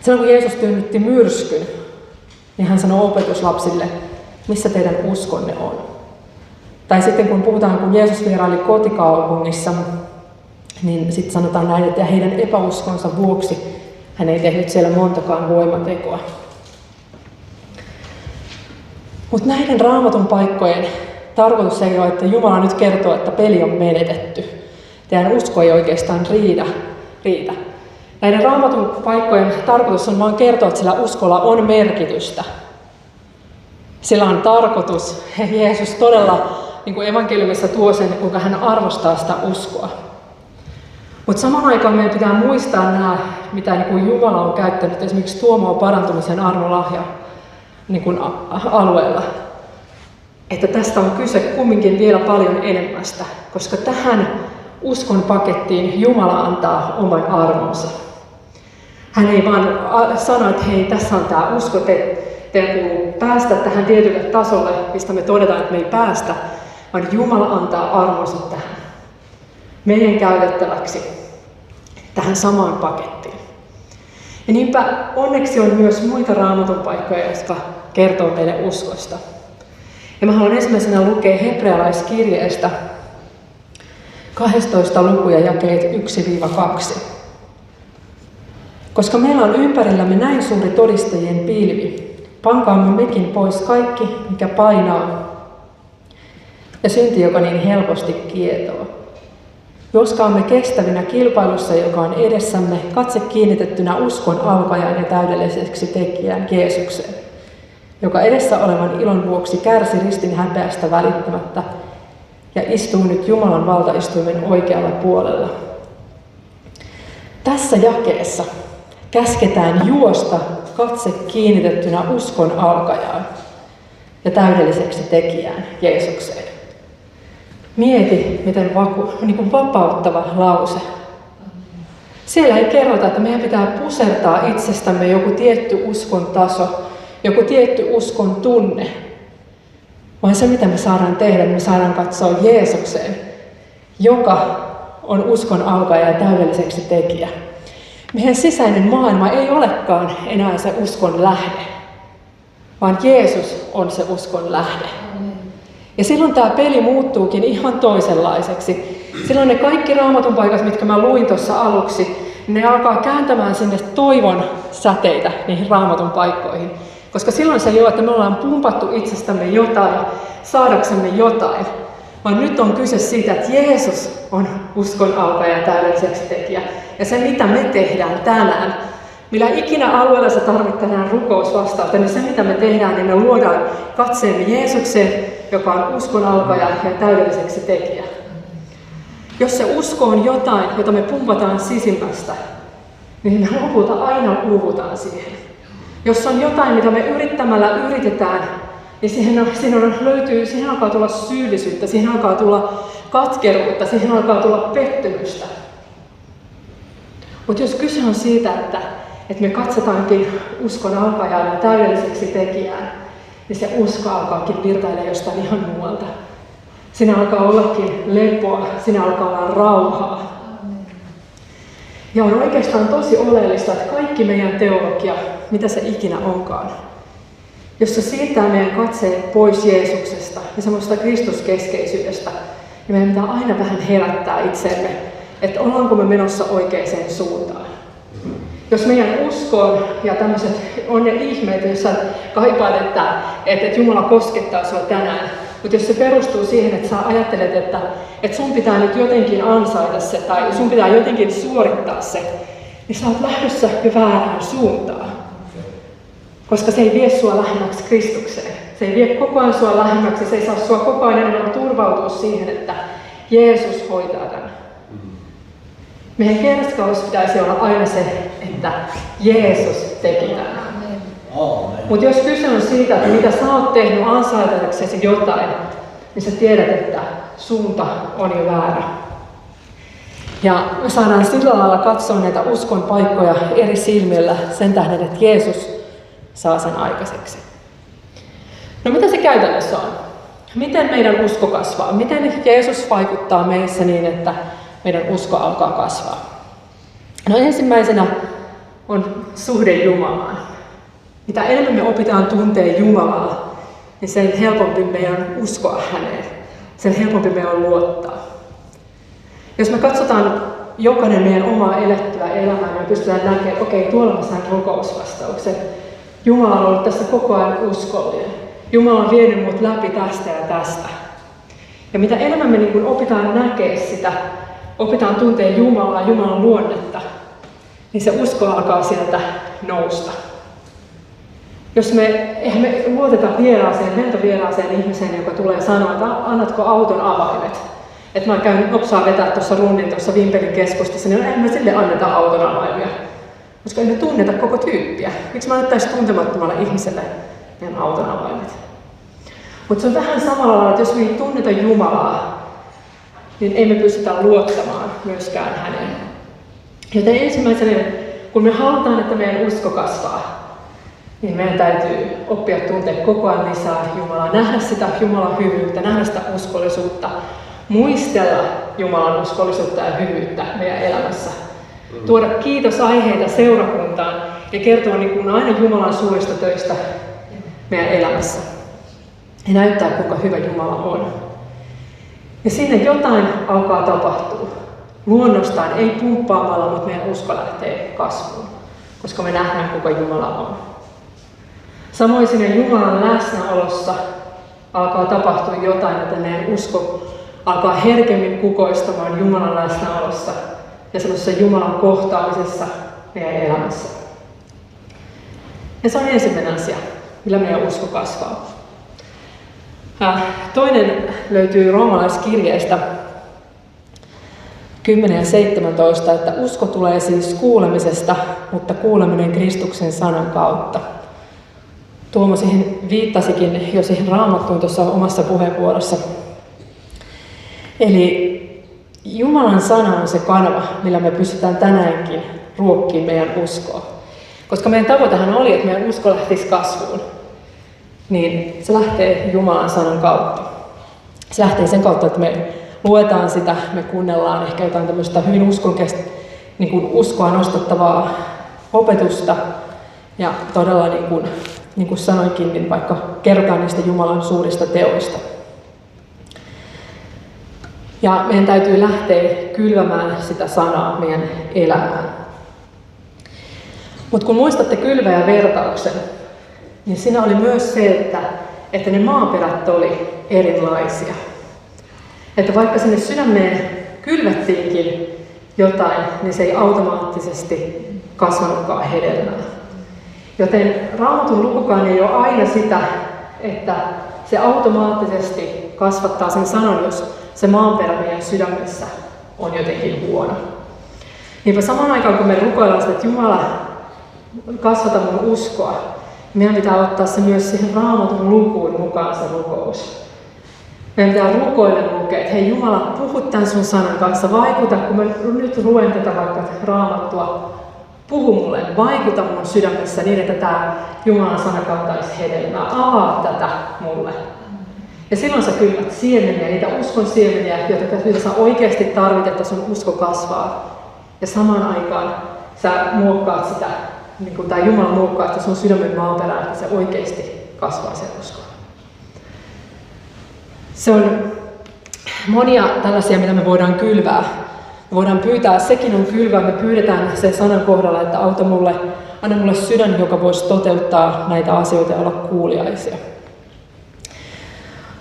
Silloin kun Jeesus tyynnytti myrskyn, niin hän sanoi opetuslapsille: "Missä teidän uskonne on?" Tai sitten kun Jeesus vieraili kotikaupungissa, niin sitten sanotaan näin, että heidän epäuskonsa vuoksi hän ei tehnyt siellä montakaan voimatekoa. Mutta näiden Raamatun paikkojen tarkoitus ei ole, että Jumala nyt kertoo, että peli on menetetty. Teidän usko ei oikeastaan riitä. Näiden Raamatun paikkojen tarkoitus on vain kertoa, että sillä uskolla on merkitystä. Sillä on tarkoitus. Jeesus todella, niin kuin evankeliumissa tuo sen, kuinka hän arvostaa sitä uskoa. Mutta samaan aikaan meidän pitää muistaa nämä, mitä niin kuin Jumala on käyttänyt esimerkiksi tuomaan parantumisen armolahja niin kuin alueella. Että tästä on kyse kumminkin vielä paljon enemmästä, koska tähän uskon pakettiin Jumala antaa oman armonsa. Hän ei vaan sano, että hei, tässä on tämä usko, teidän kuuluu päästä tähän tietylle tasolle, mistä me todetaan, että me ei päästä, vaan Jumala antaa armonsa tähän meidän käytettäväksi, tähän samaan pakettiin. Ja niinpä onneksi on myös muita Raamatun paikkoja, jotka kertoo meille uskosta. Ja mä haluan ensimmäisenä lukea hebrealaiskirjeestä 12 lukuja jakeet 1-2. Koska meillä on ympärillämme näin suuri todistajien pilvi, pankaamme mekin pois kaikki, mikä painaa, ja synti, joka niin helposti kietoo. Juoskaamme kestävinä kilpailussa, joka on edessämme, katse kiinnitettynä uskon alkajaan ja täydelliseksi tekijään Jeesukseen, joka edessä olevan ilon vuoksi kärsi ristin häpeästä välittämättä ja istuu nyt Jumalan valtaistuimen oikealla puolella. Tässä jakeessa käsketään juosta katse kiinnitettynä uskon alkajaan ja täydelliseksi tekijään Jeesukseen. Mieti, miten vapauttava lause. Siellä ei kerrota, että meidän pitää pusertaa itsestämme joku tietty uskon taso, joku tietty uskon tunne. Vaan se, mitä me saadaan tehdä, me saadaan katsoa Jeesukseen, joka on uskon alkaja ja täydelliseksi tekijä. Meidän sisäinen maailma ei olekaan enää se uskon lähde, vaan Jeesus on se uskon lähde. Ja silloin tämä peli muuttuukin ihan toisenlaiseksi. Silloin ne kaikki Raamatun paikat, mitkä mä luin tuossa aluksi, ne alkaa kääntämään sinne toivon säteitä niihin Raamatun paikkoihin. Koska silloin se ei ole, että me ollaan pumpattu itsestämme jotain, saadaksemme jotain. Vaan nyt on kyse siitä, että Jeesus on uskon alkaja ja täydelliseksi tekijä. Ja se, mitä me tehdään tänään, millä ikinä alueella sä tarvitset tänään rukousvastausta, niin se, mitä me tehdään, niin me luodaan katseemme Jeesukseen, joka on uskon alkaja ja täydelliseksi tekijä. Jos se usko on jotain, jota me pumpataan sisimmästä, niin me lopulta aina uuvutaan siihen. Jos on jotain, mitä me yrittämällä yritetään, niin siihen alkaa tulla syyllisyyttä, siihen alkaa tulla katkeruutta, siihen alkaa tulla pettymystä. Mutta jos kyse on siitä, että me katsotaankin uskon alkajaan ja täydelliseksi tekijään, niin se usko alkaakin virtailla jostain ihan muualta. Siinä alkaa ollakin lepoa, siinä alkaa olla rauhaa. Ja on oikeastaan tosi oleellista, että kaikki meidän teologia, mitä se ikinä onkaan, jos se siirtää meidän katseet pois Jeesuksesta ja semmoista Kristuskeskeisyydestä, niin meidän pitää aina vähän herättää itsemme, että ollaanko me menossa oikeaan suuntaan. Jos meidän usko ja tämmöiset on ne ihmeet, jos sä kaipaat, että Jumala koskettaa sua tänään, mutta jos se perustuu siihen, että sä ajattelet, että sun pitää nyt jotenkin ansaita se tai sun pitää jotenkin suorittaa se, niin sä oot lähdössä jo väärään suuntaan. Koska se ei vie sua lähemmäksi Kristukseen. Se ei vie koko ajan sua lähemmäksi, se ei saa sua koko ajan enemmän turvautua siihen, että Jeesus hoitaa tämän. Meidän kerskaus pitäisi olla aina se, että Jeesus teki tämän. Mutta jos kyse on siitä, että mitä sä oot tehnyt ansaitaksesi jotain, niin sä tiedät, että suunta on jo väärä. Ja me saadaan sillä lailla katsoa näitä uskon paikkoja eri silmillä sen tähden, että Jeesus saa sen aikaiseksi. No mitä se käytännössä on? Miten meidän usko kasvaa? Miten Jeesus vaikuttaa meissä niin, että meidän usko alkaa kasvaa? No ensimmäisenä on suhde Jumalaan. Mitä enemmän me opitaan tuntee Jumalaa, niin sen helpompi meidän uskoa häneen. Sen helpompi meidän on luottaa. Jos me katsotaan jokainen meidän omaa elettyä elämää, niin me pystytään näkemään, että okei, tuolla mä saan rukousvastauksen. Jumala on ollut tässä koko ajan uskollinen. Jumala on vienyt mut läpi tästä ja tästä. Ja mitä enemmän me niin opitaan näkemään sitä, opitaan tuntee Jumalaa, Jumalan luonnetta, niin se usko alkaa sieltä nousta. Jos eihän me luoteta lentovieraaseen ihmiseen, joka tulee sanoa, että annatko auton avaimet. Että mä käyn nopsaa vetää tuossa runnin tuossa Vimpelin keskustassa, niin eihän me sille anneta auton avaimia. Koska ei me tunneta koko tyyppiä. Miksi mä annettaisiin tuntemattomalle ihmiselle meidän auton avaimet? Mutta se on vähän samalla lailla, että jos me ei tunneta Jumalaa, niin ei me pystytä luottamaan myöskään häneen. Joten ensimmäisenä, kun me halutaan, että meidän usko kasvaa, niin meidän täytyy oppia tuntea koko ajan lisää Jumalaa, nähdä sitä Jumalan hyvyyttä, nähdä sitä uskollisuutta, muistella Jumalan uskollisuutta ja hyvyyttä meidän elämässä. Tuoda kiitosaiheita seurakuntaan ja kertoa niin kuin aina Jumalan suurista töistä meidän elämässä. Ja näyttää, kuinka hyvä Jumala on. Ja sinne jotain alkaa tapahtua. Luonnostaan, ei pumppaamalla, mutta meidän usko lähtee kasvuun, koska me nähdään, kuinka Jumala on. Samoin sinne Jumalan läsnäolossa alkaa tapahtua jotain, että meidän usko alkaa herkemmin kukoistamaan Jumalan läsnäolossa ja sellaisessa Jumalan kohtaamisessa meidän elämässä. Ja se on ensimmäinen asia, millä meidän usko kasvaa. Toinen löytyy roomalaiskirjeestä 10 ja 17, että usko tulee siis kuulemisesta, mutta kuuleminen Kristuksen sanan kautta. Tuomo siihen viittasikin jo siihen Raamattuun tuossa omassa puheenvuorossa. Eli Jumalan sana on se kanava, millä me pystytään tänäänkin ruokkimaan meidän uskoa. Koska meidän tavoitehan oli, että meidän usko lähtisi kasvuun. Niin se lähtee Jumalan sanan kautta. Se lähtee sen kautta, että me luetaan sitä, me kuunnellaan ehkä jotain tämmöistä hyvin niin kuin uskoa nostattavaa opetusta. Ja todella niin kuin sanoinkin, niin vaikka kerrotaan niistä Jumalan suurista teoista. Ja meidän täytyy lähteä kylvämään sitä sanaa meidän elämään. Mutta kun muistatte kylväjävertauksen, niin siinä oli myös se, että ne maaperät oli erilaisia. Että vaikka sinne sydämeen kylvettiinkin jotain, niin se ei automaattisesti kasvanutkaan hedelmää. Joten Raamatun lukukaan ei ole aina sitä, että se automaattisesti kasvattaa sen sanan, jos se maanperä meidän sydämessä on jotenkin huono. Niinpä samaan aikaan, kun me rukoillaan sitä, että Jumala, kasvata mun uskoa, meidän pitää ottaa se myös siihen Raamatun lukuun mukaan se rukous. Meidän pitää rukoilla lukea, että hei Jumala, puhu tämän sun sanan kanssa, vaikuta, kun mä nyt luen tätä vaikka Raamattua, puhu mulle, vaikuta mun sydämessä niin, että tämä Jumalan sana kantaisi hedelmää, avaa tätä mulle. Ja silloin sä kylvät siemeniä, niitä uskon siemeniä, joita sä oikeasti tarvitset, että sun usko kasvaa. Ja samaan aikaan sä muokkaat sitä, niin kuin tämä Jumala muokkaa, että sun sydämen maaperää, että se oikeasti kasvaa se usko. Se on monia tällaisia, mitä me voidaan kylvää. Me voidaan pyytää, sekin on kylvää, me pyydetään sen sanan kohdalla, että anna mulle sydän, joka voisi toteuttaa näitä asioita ja olla kuuliaisia.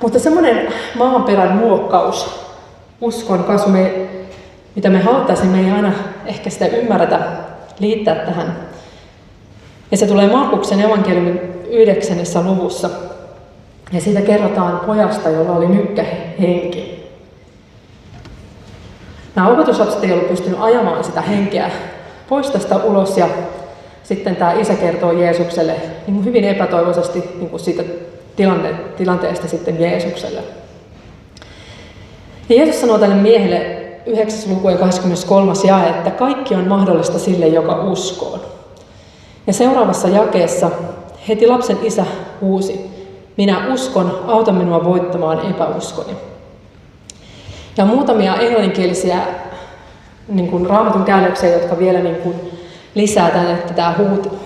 Mutta semmoinen maaperän muokkaus, uskon kasvu, mitä me haluttaisiin, me ei aina ehkä sitä ymmärretä liittää tähän Ja se tulee Markuksen evankeliumin 9. luvussa. Ja siitä kerrotaan pojasta, jolla oli mykkähenki. Nämä opetuslapset ei ollut pystynyt ajamaan sitä henkeä pois tästä ulos, ja sitten tämä isä kertoo Jeesukselle niin hyvin epätoivoisesti niin siitä tilanteesta sitten Jeesukselle. Ja Jeesus sanoo tälle miehelle 9. luku ja 23. jae, että kaikki on mahdollista sille, joka uskoo. Ja seuraavassa jakeessa heti lapsen isä huusi, minä uskon, auta minua voittamaan epäuskoni. Ja muutamia englanninkielisiä niin kuin Raamatun käännöksiä, jotka vielä niin kuin lisää tänne, että tämä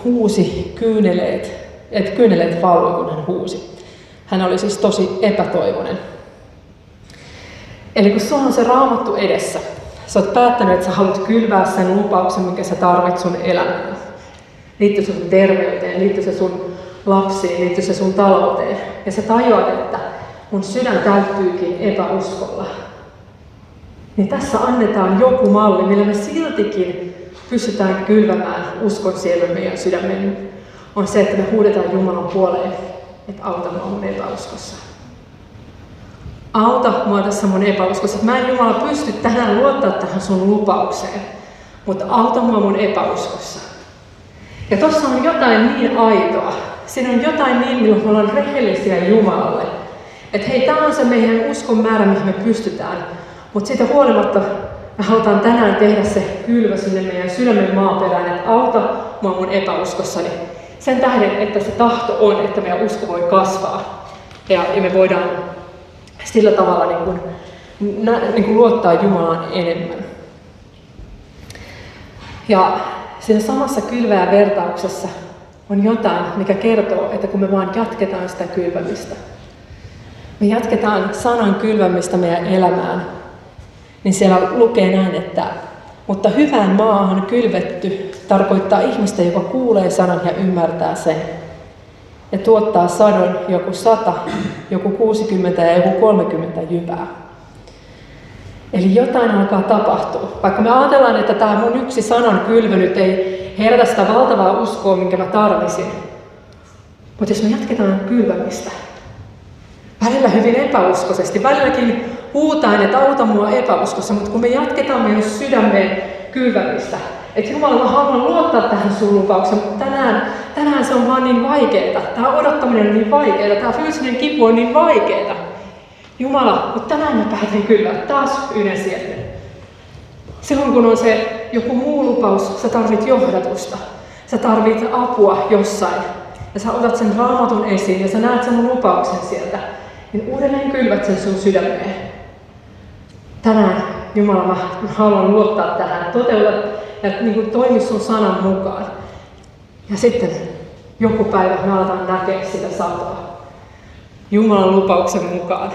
huusi kyyneleet, että kyyneleet valui, kun hän huusi. Hän oli siis tosi epätoivoinen. Eli kun sulla on se Raamattu edessä, sä oot päättänyt, että sä haluat kylvää sen lupauksen, minkä sä tarvit sun elämään. Liittyy se sun terveyteen, liittyy se sun lapsiin, liittyy se sun talouteen. Ja sä tajuat, että mun sydän täyttyykin epäuskolla. Niin tässä annetaan joku malli, millä me siltikin pystytään kylvämään uskon sielun meidän sydämen. On se, että me huudetaan Jumalan puoleen, että auta mua mun epäuskossa. Auta mua tässä mun epäuskossa. Mä en Jumala pysty tänään luottaa tähän sun lupaukseen, mutta auta mua mun epäuskossa. Ja tossa on jotain niin aitoa. Siinä on jotain niin, millä me ollaan rehellisiä Jumalalle. Että hei, tää on se meidän uskon määrä, mihin me pystytään. Mutta siitä huolimatta me halutaan tänään tehdä se kylvä sinne meidän sydämen maaperään, että auta mua mun epäuskossani. Sen tähden, että se tahto on, että meidän usko voi kasvaa. Ja me voidaan sillä tavalla niin kuin luottaa Jumalaan enemmän. Ja siinä samassa kylvää vertauksessa on jotain, mikä kertoo, että kun me vaan jatketaan sitä kylvämistä, me jatketaan sanan kylvämistä meidän elämään, niin siellä lukee näin, että mutta hyvään maahan kylvetty tarkoittaa ihmistä, joka kuulee sanan ja ymmärtää sen. Ja tuottaa sadon joku 100, joku 60 ja joku 30 jyvää. Eli jotain alkaa tapahtua. Vaikka me ajatellaan, että tämä mun yksi sanan kylvö nyt ei herätä sitä valtavaa uskoa, minkä mä tarvisin. Mutta jos me jatketaan kylvämistä, välillä hyvin epäuskoisesti, välilläkin huutaan, että auta mua epäuskossa, mutta kun me jatketaan meidän sydämeen kylvämistä, että Jumala, mä haluan luottaa tähän sun lupaukseen, mutta tänään se on vaan niin vaikeeta. Tämä odottaminen on niin vaikeeta, tämä fyysinen kipu on niin vaikeeta. Jumala, mutta tänään mä päätin kyllä taas yhden siemen. Silloin kun on se joku muu lupaus, sä tarvit johdatusta. Sä tarvit apua jossain. Ja sä otat sen Raamatun esiin ja sä näet sen lupauksen sieltä. Niin uudelleen kylvät sen sun sydämeen. Tänään, Jumala, mä haluan luottaa tähän. Toteuta ja niin toimi sun sanan mukaan. Ja sitten joku päivä me aletaan näkeä sitä satoa. Jumalan lupauksen mukaan.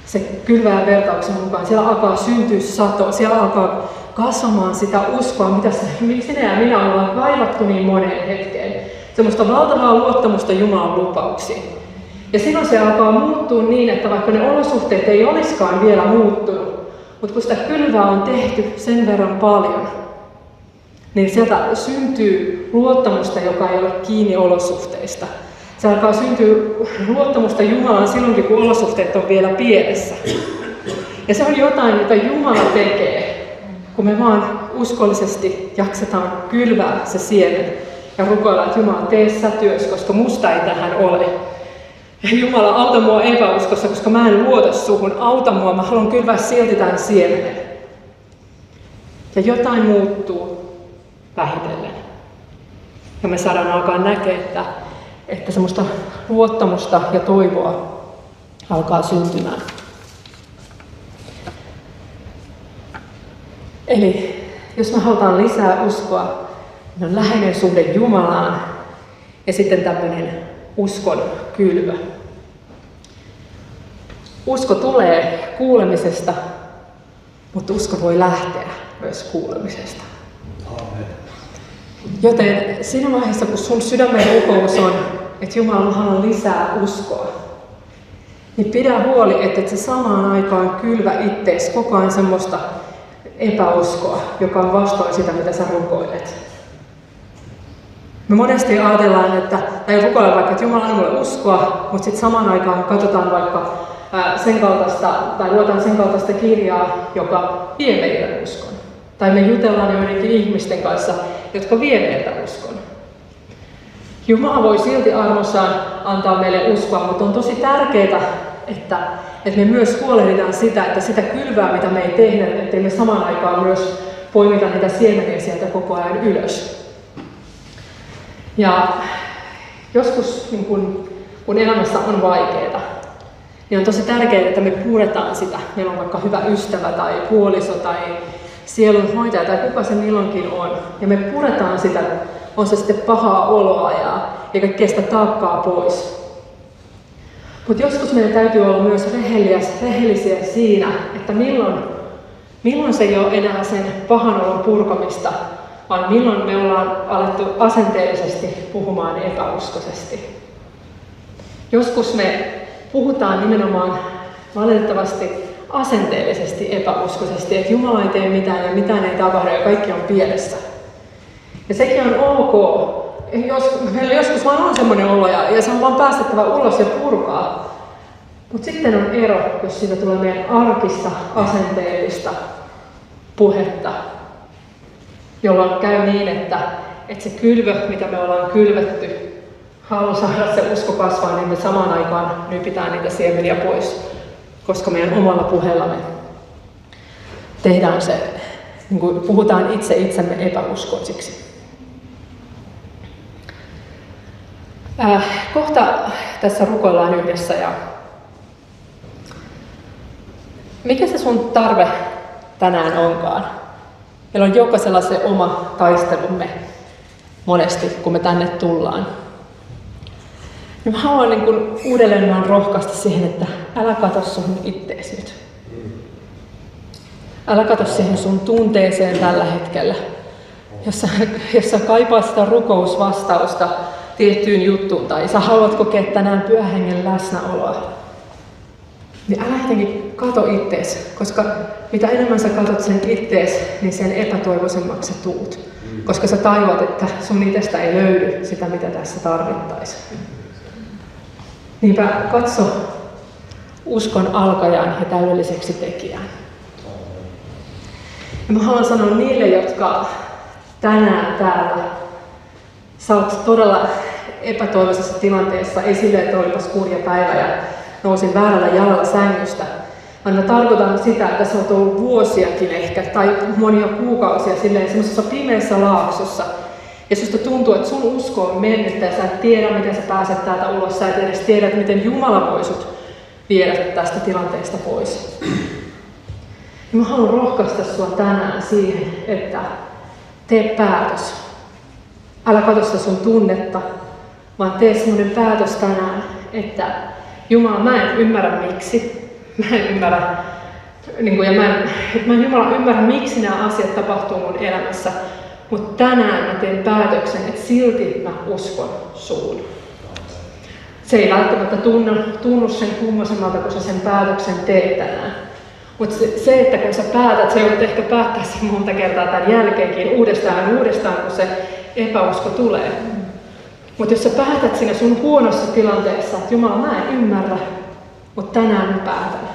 Se kylvää vertauksen mukaan. Siellä alkaa syntyä sato. Siellä alkaa kasvamaan sitä uskoa, mitä sinä ja minä ollaan kaivattu niin moneen hetkeen. Semmoista valtavaa luottamusta Jumalan lupauksiin. Ja silloin se alkaa muuttua niin, että vaikka ne olosuhteet ei olisikaan vielä muuttunut, mutta kun sitä kylvää on tehty sen verran paljon, niin sieltä syntyy luottamusta, joka ei ole kiinni olosuhteista. Se alkaa syntyä luottamusta Jumalaan silloinkin, kun olosuhteet on vielä pielessä. Ja se on jotain, mitä Jumala tekee, kun me vaan uskollisesti jaksetaan kylvää se siemen ja rukoillaan, että Jumala, tee sä työs, koska musta ei tähän ole. Ja Jumala, auta mua epäuskossa, koska mä en luota suhun. Auta mua, mä haluan kylvää silti tämän siemenen. Ja jotain muuttuu vähitellen. Ja me saadaan alkaa näkeä, että semmoista luottamusta ja toivoa alkaa syntymään. Eli jos me halutaan lisää uskoa, niin on läheinen suhde Jumalaan ja sitten tämmöinen uskon kylvö. Usko tulee kuulemisesta, mutta usko voi lähteä myös kuulemisesta. Amen. Joten siinä vaiheessa, kun sun sydämen rukous on, että Jumala, mä haluan lisää uskoa, niin pidä huoli, että et sä samaan aikaan kylvä ittees koko ajan semmoista epäuskoa, joka on vastoin sitä, mitä sä rukoilet. Me monesti ajatellaan, tai rukoillaan vaikka, että Jumala anna mulle uskoa, mutta sitten samaan aikaan katsotaan vaikka sen kaltaista, tai luetaan sen kaltaista kirjaa, joka vie meidän uskon. Tai me jutellaan joidenkin ihmisten kanssa, jotka vie meiltä uskon. Jumala voi silti armossaan antaa meille uskoa, mutta on tosi tärkeää, että me myös huolehditaan sitä, että sitä kylvää, mitä me ei tehdä, ettei me samaan aikaan myös poimita niitä siemeniä sieltä koko ajan ylös. Ja joskus, niin kun elämässä on vaikeaa, niin on tosi tärkeää, että me puretaan sitä. Meillä on vaikka hyvä ystävä tai puoliso tai sielunhoitaja tai kuka se milloinkin on. Ja me puretaan sitä, on se sitten pahaa oloa ja kaikkea sitä taakkaa pois. Mutta joskus meidän täytyy olla myös rehellisiä siinä, että milloin se ei ole enää sen pahan olon purkamista, vaan milloin me ollaan alettu asenteellisesti puhumaan epäuskoisesti. Joskus me puhutaan nimenomaan valitettavasti asenteellisesti epäuskoisesti, että Jumala ei tee mitään ja mitään ei tapahdu ja kaikki on pielessä. Ja sekin on ok. Meillä joskus vaan on semmoinen olo ja se on vaan päästettävä ulos ja purkaa. Mutta sitten on ero, jos siitä tulee meidän arkista, asenteellista puhetta, jolloin käy niin, että se kylvö, mitä me ollaan kylvetty, haluaa saada se usko kasvaa, niin me samaan aikaan nypitään niitä siemeniä pois, koska meidän omalla puheellamme tehdään se, niin kuin puhutaan itsemme epäuskoisiksi. Kohta tässä rukoillaan yhdessä ja mikä se sun tarve tänään onkaan? Meillä on jokaisella se oma taistelumme monesti, kun me tänne tullaan. Ja mä haluan niin kuin uudelleen vaan rohkaista siihen, että älä katso sun ittees nyt. Älä katso siihen sun tunteeseen tällä hetkellä. Jos sä kaipaat sitä rukousvastausta tiettyyn juttuun tai sä haluat kokea tänään Pyhän Hengen läsnäoloa, niin älä jotenkin kato ittees, koska mitä enemmän sä katot sen ittees, niin sen epätoivoisemmaksi sä tuut. Koska sä tajuat, että sun itsestä ei löydy sitä, mitä tässä tarvittaisiin. Niinpä katso uskon alkajan ja täydelliseksi tekijään. Ja mä haluan sanoa niille, jotka tänään täällä, sä oot todella epätoivoisessa tilanteessa, ei silleen, että olipas kurja päivä ja nousin väärällä jalalla sängystä, vaan mä tarkoitan sitä, että sä oot ollut vuosiakin ehkä, tai monia kuukausia silleen semmoisessa pimeässä laaksossa, ja susta tuntuu, että sun usko on mennyt ja sä et tiedä, miten sä pääset täältä ulos, sä et edes tiedä, että miten Jumala voi sut viedä tästä tilanteesta pois. Ja mä haluan rohkaista sua tänään siihen, että tee päätös. Älä katso sitä sun tunnetta, vaan tee semmoinen päätös tänään, että Jumala, mä en ymmärrä miksi. Mä en ymmärrä, Jumala ymmärrä, miksi nämä asiat tapahtuu mun elämässä. Mutta tänään mä teen päätöksen, että silti mä uskon suun. Se ei välttämättä tunnu sen kummoisemmalta, kun sä sen päätöksen teet tänään. Mutta se, että kun sä päätät, sä joudut ehkä päättää sen monta kertaa tämän jälkeenkin uudestaan, kun se epäusko tulee. Mutta jos sä päätät siinä sun huonossa tilanteessa, että Jumala, mä en ymmärrä, mutta tänään mä päätän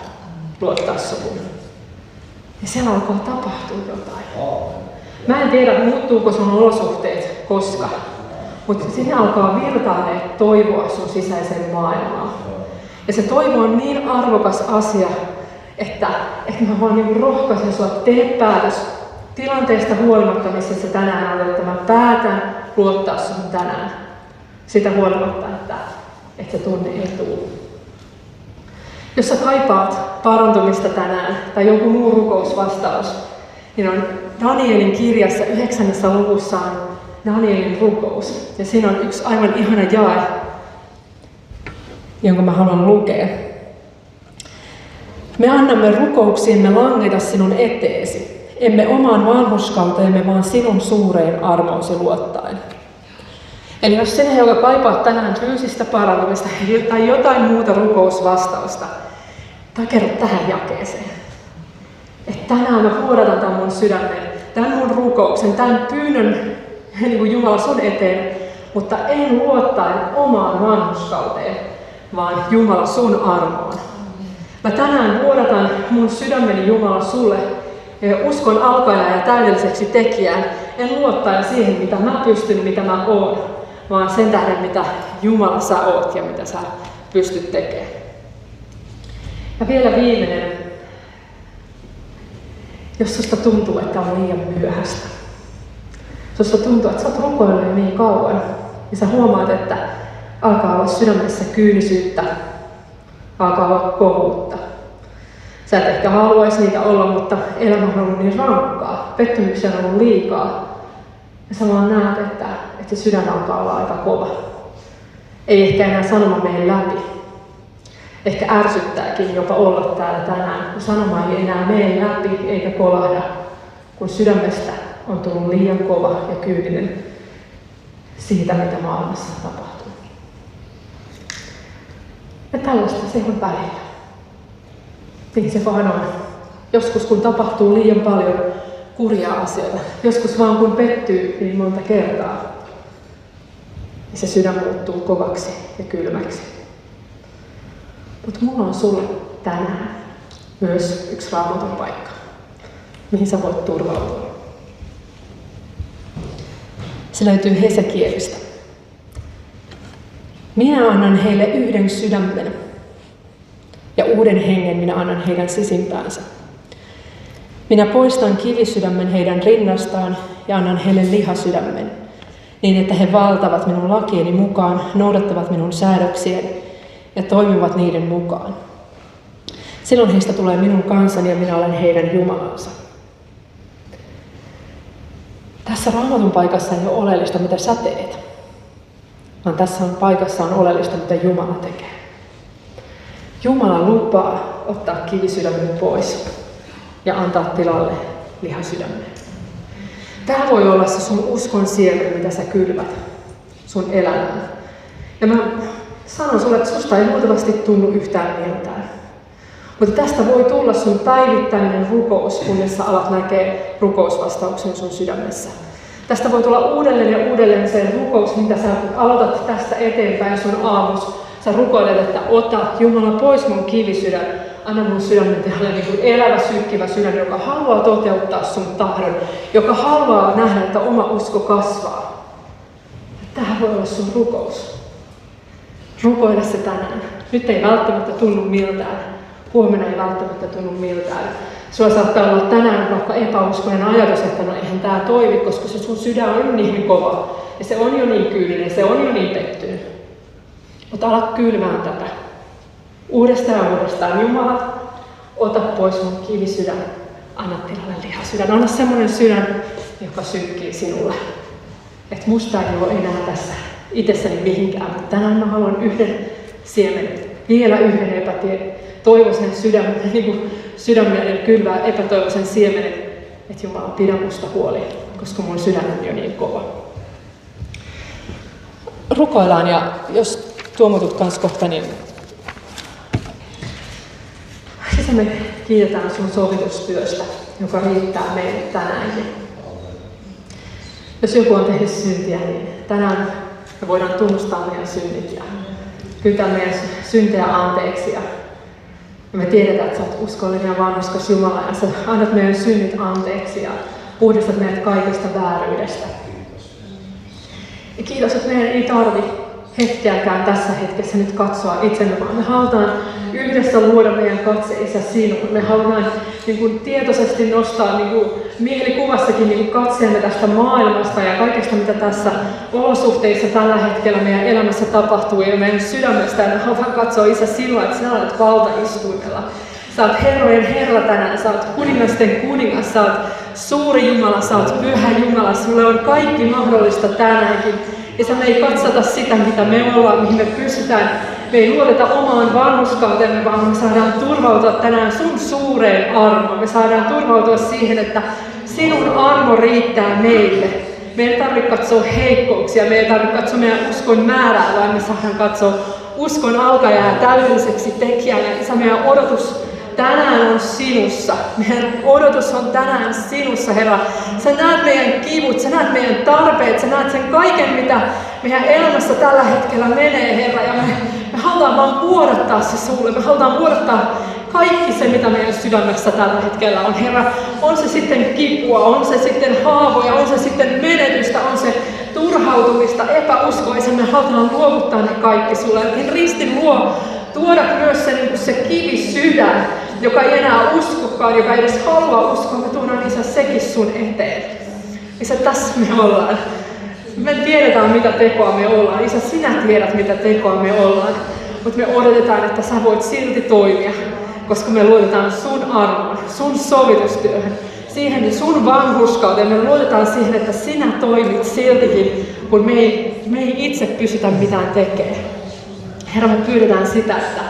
luottaa suun. Ja siellä alkaa tapahtua jotain. Mä en tiedä, muuttuuko sun olosuhteet koska, mutta sinne alkaa virtailla toivoa sun sisäiseen maailmaan. Ja se toivo on niin arvokas asia, että mä vaan niin rohkaisen sua, tee päätös tilanteesta huolimatta, missä sä tänään olet, että mä päätän luottaa sun tänään. Sitä huolimatta, että se tunne ei tule. Jos sä kaipaat parantumista tänään tai joku muu rukousvastaus, niin on Danielin kirjassa 9. luvussa on Danielin rukous. Ja siinä on yksi aivan ihana jae, jonka mä haluan lukea. Me annamme rukouksiimme langeta sinun eteesi, emme omaan vanhurskauteemme, vaan sinun suureen armoosi luottaen. Eli jos sinä, joka kaipaat tänään fyysistä parantumista tai jotain muuta rukousvastausta, takerru tähän jakeeseen. Että tänään mä vuodatan tämän mun sydämen, tämän mun rukouksen, tämän pyynnön niin kuin Jumala sun eteen mutta en luottaen omaan vanhurskauteen, vaan Jumala sun armoon. Mä tänään vuodatan mun sydämeni Jumala sulle, uskon alkajaan ja täydelliseksi tekijään, en luottaen siihen, mitä mä pystyn, mitä mä oon, vaan sen tähden, mitä Jumala sä oot ja mitä sä pystyt tekemään. Ja vielä viimeinen. Jos susta tuntuu, että on liian myöhäistä. Susta tuntuu, että sä oot rukoillut jo niin kauan, niin sä huomaat, että alkaa olla sydämessä kyynisyyttä, alkaa olla kovuutta. Sä et ehkä haluaisi niitä olla, mutta elämä on ollut niin rankkaa, pettymyksiä on ollut liikaa. Ja sä vaan näet, että se sydän alkaa olla aika kova. Ei ehkä enää sanoma mene läpi. Ehkä ärsyttääkin jopa olla täällä tänään, kun sanoma ei enää mene läpi eikä kolahda, kun sydämestä on tullut liian kova ja kyyninen siitä, mitä maailmassa tapahtuu. Ja tällaista se on välillä. Niin se vaan on. Joskus kun tapahtuu liian paljon kurjaa asioita, joskus vaan kun pettyy niin monta kertaa, niin se sydän muuttuu kovaksi ja kylmäksi. Mutta mulla on sulle tänään myös yksi Raamatun paikka, mihin sä voit turvautua. Se löytyy Hesekielistä. Minä annan heille yhden sydämen ja uuden hengen minä annan heidän sisimpäänsä. Minä poistan kivisydämen heidän rinnastaan ja annan heille lihasydämen, niin että he valtavat minun lakieni mukaan, noudattavat minun säädöksieni ja toimivat niiden mukaan. Silloin heistä tulee minun kansani ja minä olen heidän Jumalansa. Tässä Raamatun paikassa ei ole oleellista, mitä sä teet, vaan tässä paikassa on oleellista, mitä Jumala tekee. Jumala lupaa ottaa kivisydämen pois ja antaa tilalle lihasydämen. Tämä voi olla se sun uskon siemen, mitä sä kylvät sun elämään. Ja mä sanon sulle, että susta ei luultavasti tunnu yhtään miltään. Mutta tästä voi tulla sun päivittäinen rukous, kunnes sä alat näkee rukousvastauksen sun sydämessä. Tästä voi tulla uudelleen ja uudelleen se rukous, mitä sä aloitat tästä eteenpäin sun aamus. Sä rukoilet, että ota Jumala pois mun kivisydän. Anna mun sydämen tehdä niin kuin elävä, sykkivä sydän, joka haluaa toteuttaa sun tahdon, joka haluaa nähdä, että oma usko kasvaa. Tähän voi olla sun rukous. Rukoile se tänään. Nyt ei välttämättä tunnu miltään. Huomenna ei välttämättä tunnu miltään. Sulla saattaa olla tänään vaikka epäuskoinen ajatus, että no eihän tää toimi, koska se sun sydän on niin kova. Ja se on jo niin kyyninen, se on jo niin pettynyt. Mutta ala kylmään tätä. Uudestaan ja uudestaan. Jumala, ota pois mun kivisydän. Anna tilalle lihasydän. Anna semmoinen sydän, joka sykkii sinulle. Että musta ei ole enää tässä itsessäni mihinkään, mutta tänään mä haluan yhden siemenen, vielä yhden epätoivoisen sydämen kylvää epätoivoisen siemenen, että Jumala pidä musta huoli, koska mun sydän on jo niin kova. Rukoillaan ja jos tuomutut kanssa kohta, niin me kiitetään sun sovitustyöstä, joka riittää meille tänäänkin. Jos joku on tehnyt syntiä, niin tänään me voidaan tunnustaa meidän synnit ja pyytää meidän syntejä anteeksi. Ja me tiedetään, että sä oot uskollinen ja vanhurskas Jumala ja sä annat meidän synnit anteeksi ja puhdistat meidät kaikesta vääryydestä. Ja kiitos, että meidän ei tarvi hetkeäkään tässä hetkessä nyt katsoa itsemme, vaan me halutaan yhdessä luoda meidän katse Isä sinuun. Me halutaan tietoisesti nostaa mielikuvassakin katseemme tästä maailmasta ja kaikesta, mitä tässä olosuhteissa tällä hetkellä meidän elämässä tapahtuu ja meidän sydämestä. Ja me halutaan katsoa Isä sinua, että sinä olet valtaistuimella. Sä oot herrojen Herra tänään, sä oot kuningasten kuningas, sä oot suuri Jumala, sä oot pyhä Jumala, sulle on kaikki mahdollista tänäänkin. Ja me ei katsota sitä, mitä me ollaan, mihin me pystytään. Me ei luoteta omaan vanhurskauteemme, vaan me saadaan turvautua tänään sun suureen armoon. Me saadaan turvautua siihen, että sinun armo riittää meille. Me ei tarvitse katsoa heikkouksia, me ei tarvitse katsoa meidän uskon määrää, vaan me saadaan katsoa uskon alkajaa ja täydelliseksi tekijää. Ja Isä, meidän odotus tänään on sinussa. Meidän odotus on tänään sinussa, Herra. Sä näet meidän kivut, sä näet meidän tarpeet, sä näet sen kaiken, mitä meidän elämässä tällä hetkellä menee, Herra. Ja me halutaan vaan vuodattaa se sulle. Me halutaan vuodattaa kaikki se, mitä meidän sydämessä tällä hetkellä on. Herra, on se sitten kipua, on se sitten haavoja, on se sitten menetystä, on se turhautumista, epäuskoa. Ja me halutaan luovuttaa ne kaikki sulle. Niin ristin luo tuoda myös se, niin se kivi sydän, joka ei enää uskokaan, joka ei edes halua uskoa. Me tuodaan Isä sekin sun eteen. Isä, tässä me ollaan. Me tiedetään, mitä tekoa me ollaan. Isä, sinä tiedät, mitä tekoa me ollaan. Mutta me odotetaan, että sä voit silti toimia, koska me luotetaan sun armoon, sun sovitustyöhön, siihen sun vanhurskauteen. Me luotetaan siihen, että sinä toimit siltikin, kun me ei itse pystytä mitään tekemään. Herra, me pyydetään sitä, että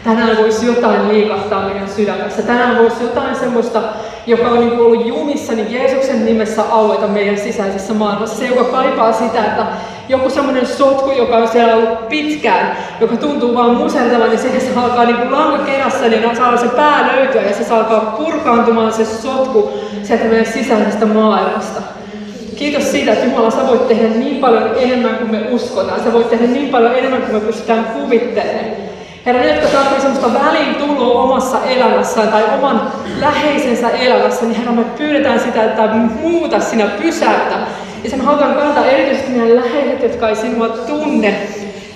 tänään voisi jotain liikahtaa meidän sydämessä. Tänään voisi jotain semmoista, joka on niin ollut jumissa, niin Jeesuksen nimessä aueta meidän sisäisessä maailmassa. Se, joka kaipaa sitä, että joku semmoinen sotku, joka on siellä ollut pitkään, joka tuntuu vaan musertavan, niin se alkaa niin kuin lankakerässä, niin saa se pää löytyä ja se alkaa purkaantumaan se sotku sieltä meidän sisäisestä maailmasta. Kiitos siitä, että Jumala, sä voit tehdä niin paljon enemmän kuin me uskotaan. Sä voit tehdä niin paljon enemmän kuin me pystytään kuvittelemaan. Herra, ne, jotka tarvitsevat semmoista väliintuloa omassa elämässään tai oman läheisensä elämässä, niin Herra, me pyydetään sitä, että muuta sinä, pysäytä. Ja sen halutaan kantaa erityisesti meidän läheiset, jotka ei sinua tunne.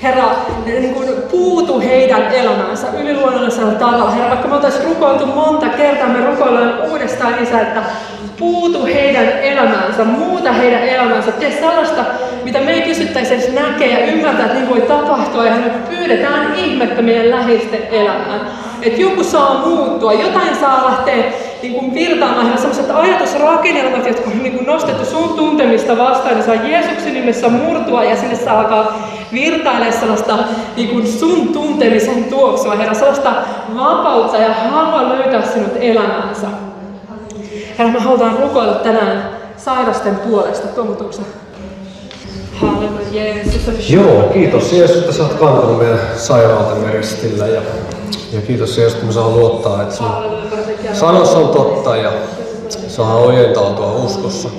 Herra, niin kuin puutu heidän elämäänsä yliluonnollisella tavalla. Herra, vaikka me oltaisiin rukoiltu monta kertaa, me rukoillaan uudestaan, Isä, että puutu heidän elämäänsä, muuta heidän elämäänsä. Tee sellaista, mitä me ei pystyttäisi edes näkemään ja ymmärtää, että niin voi tapahtua. Ja me pyydetään ihmettä meidän läheisten elämään. Että joku saa muuttua, jotain saa lähteä niin kuin virtaamaan. Ja sellaiset ajatusrakennelmat, jotka on niin kuin nostettu sun tuntemista vastaan, niin saa Jeesuksen nimessä murtua ja sinne saa alkaa virtailemaan sellaista niin kuin sun tuntemisen tuoksua, Herra, sellaista vapautta ja halua löytää sinut elämäänsä. Herra, me halutaan rukoilla tänään sairasten puolesta. Tuomutuksen. Halleluja, Jeesus. Joo, kiitos Jeesus, että sä oot kantanut meidän sairautemme ristillä. Ja kiitos Jeesus, että me saa luottaa, että sun sanassa on totta ja saa ojentautua uskossa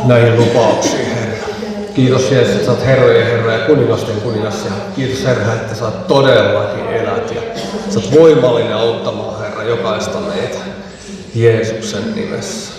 näihin lupauksiin, Herra. Kiitos Jeesus, että sä oot herrojen Herra ja kuningasten kuningas. Ja kiitos Herra, että sä todellakin elät ja sä oot voimallinen auttamaan, Herra, jokaista meitä Jeesuksen nimessä.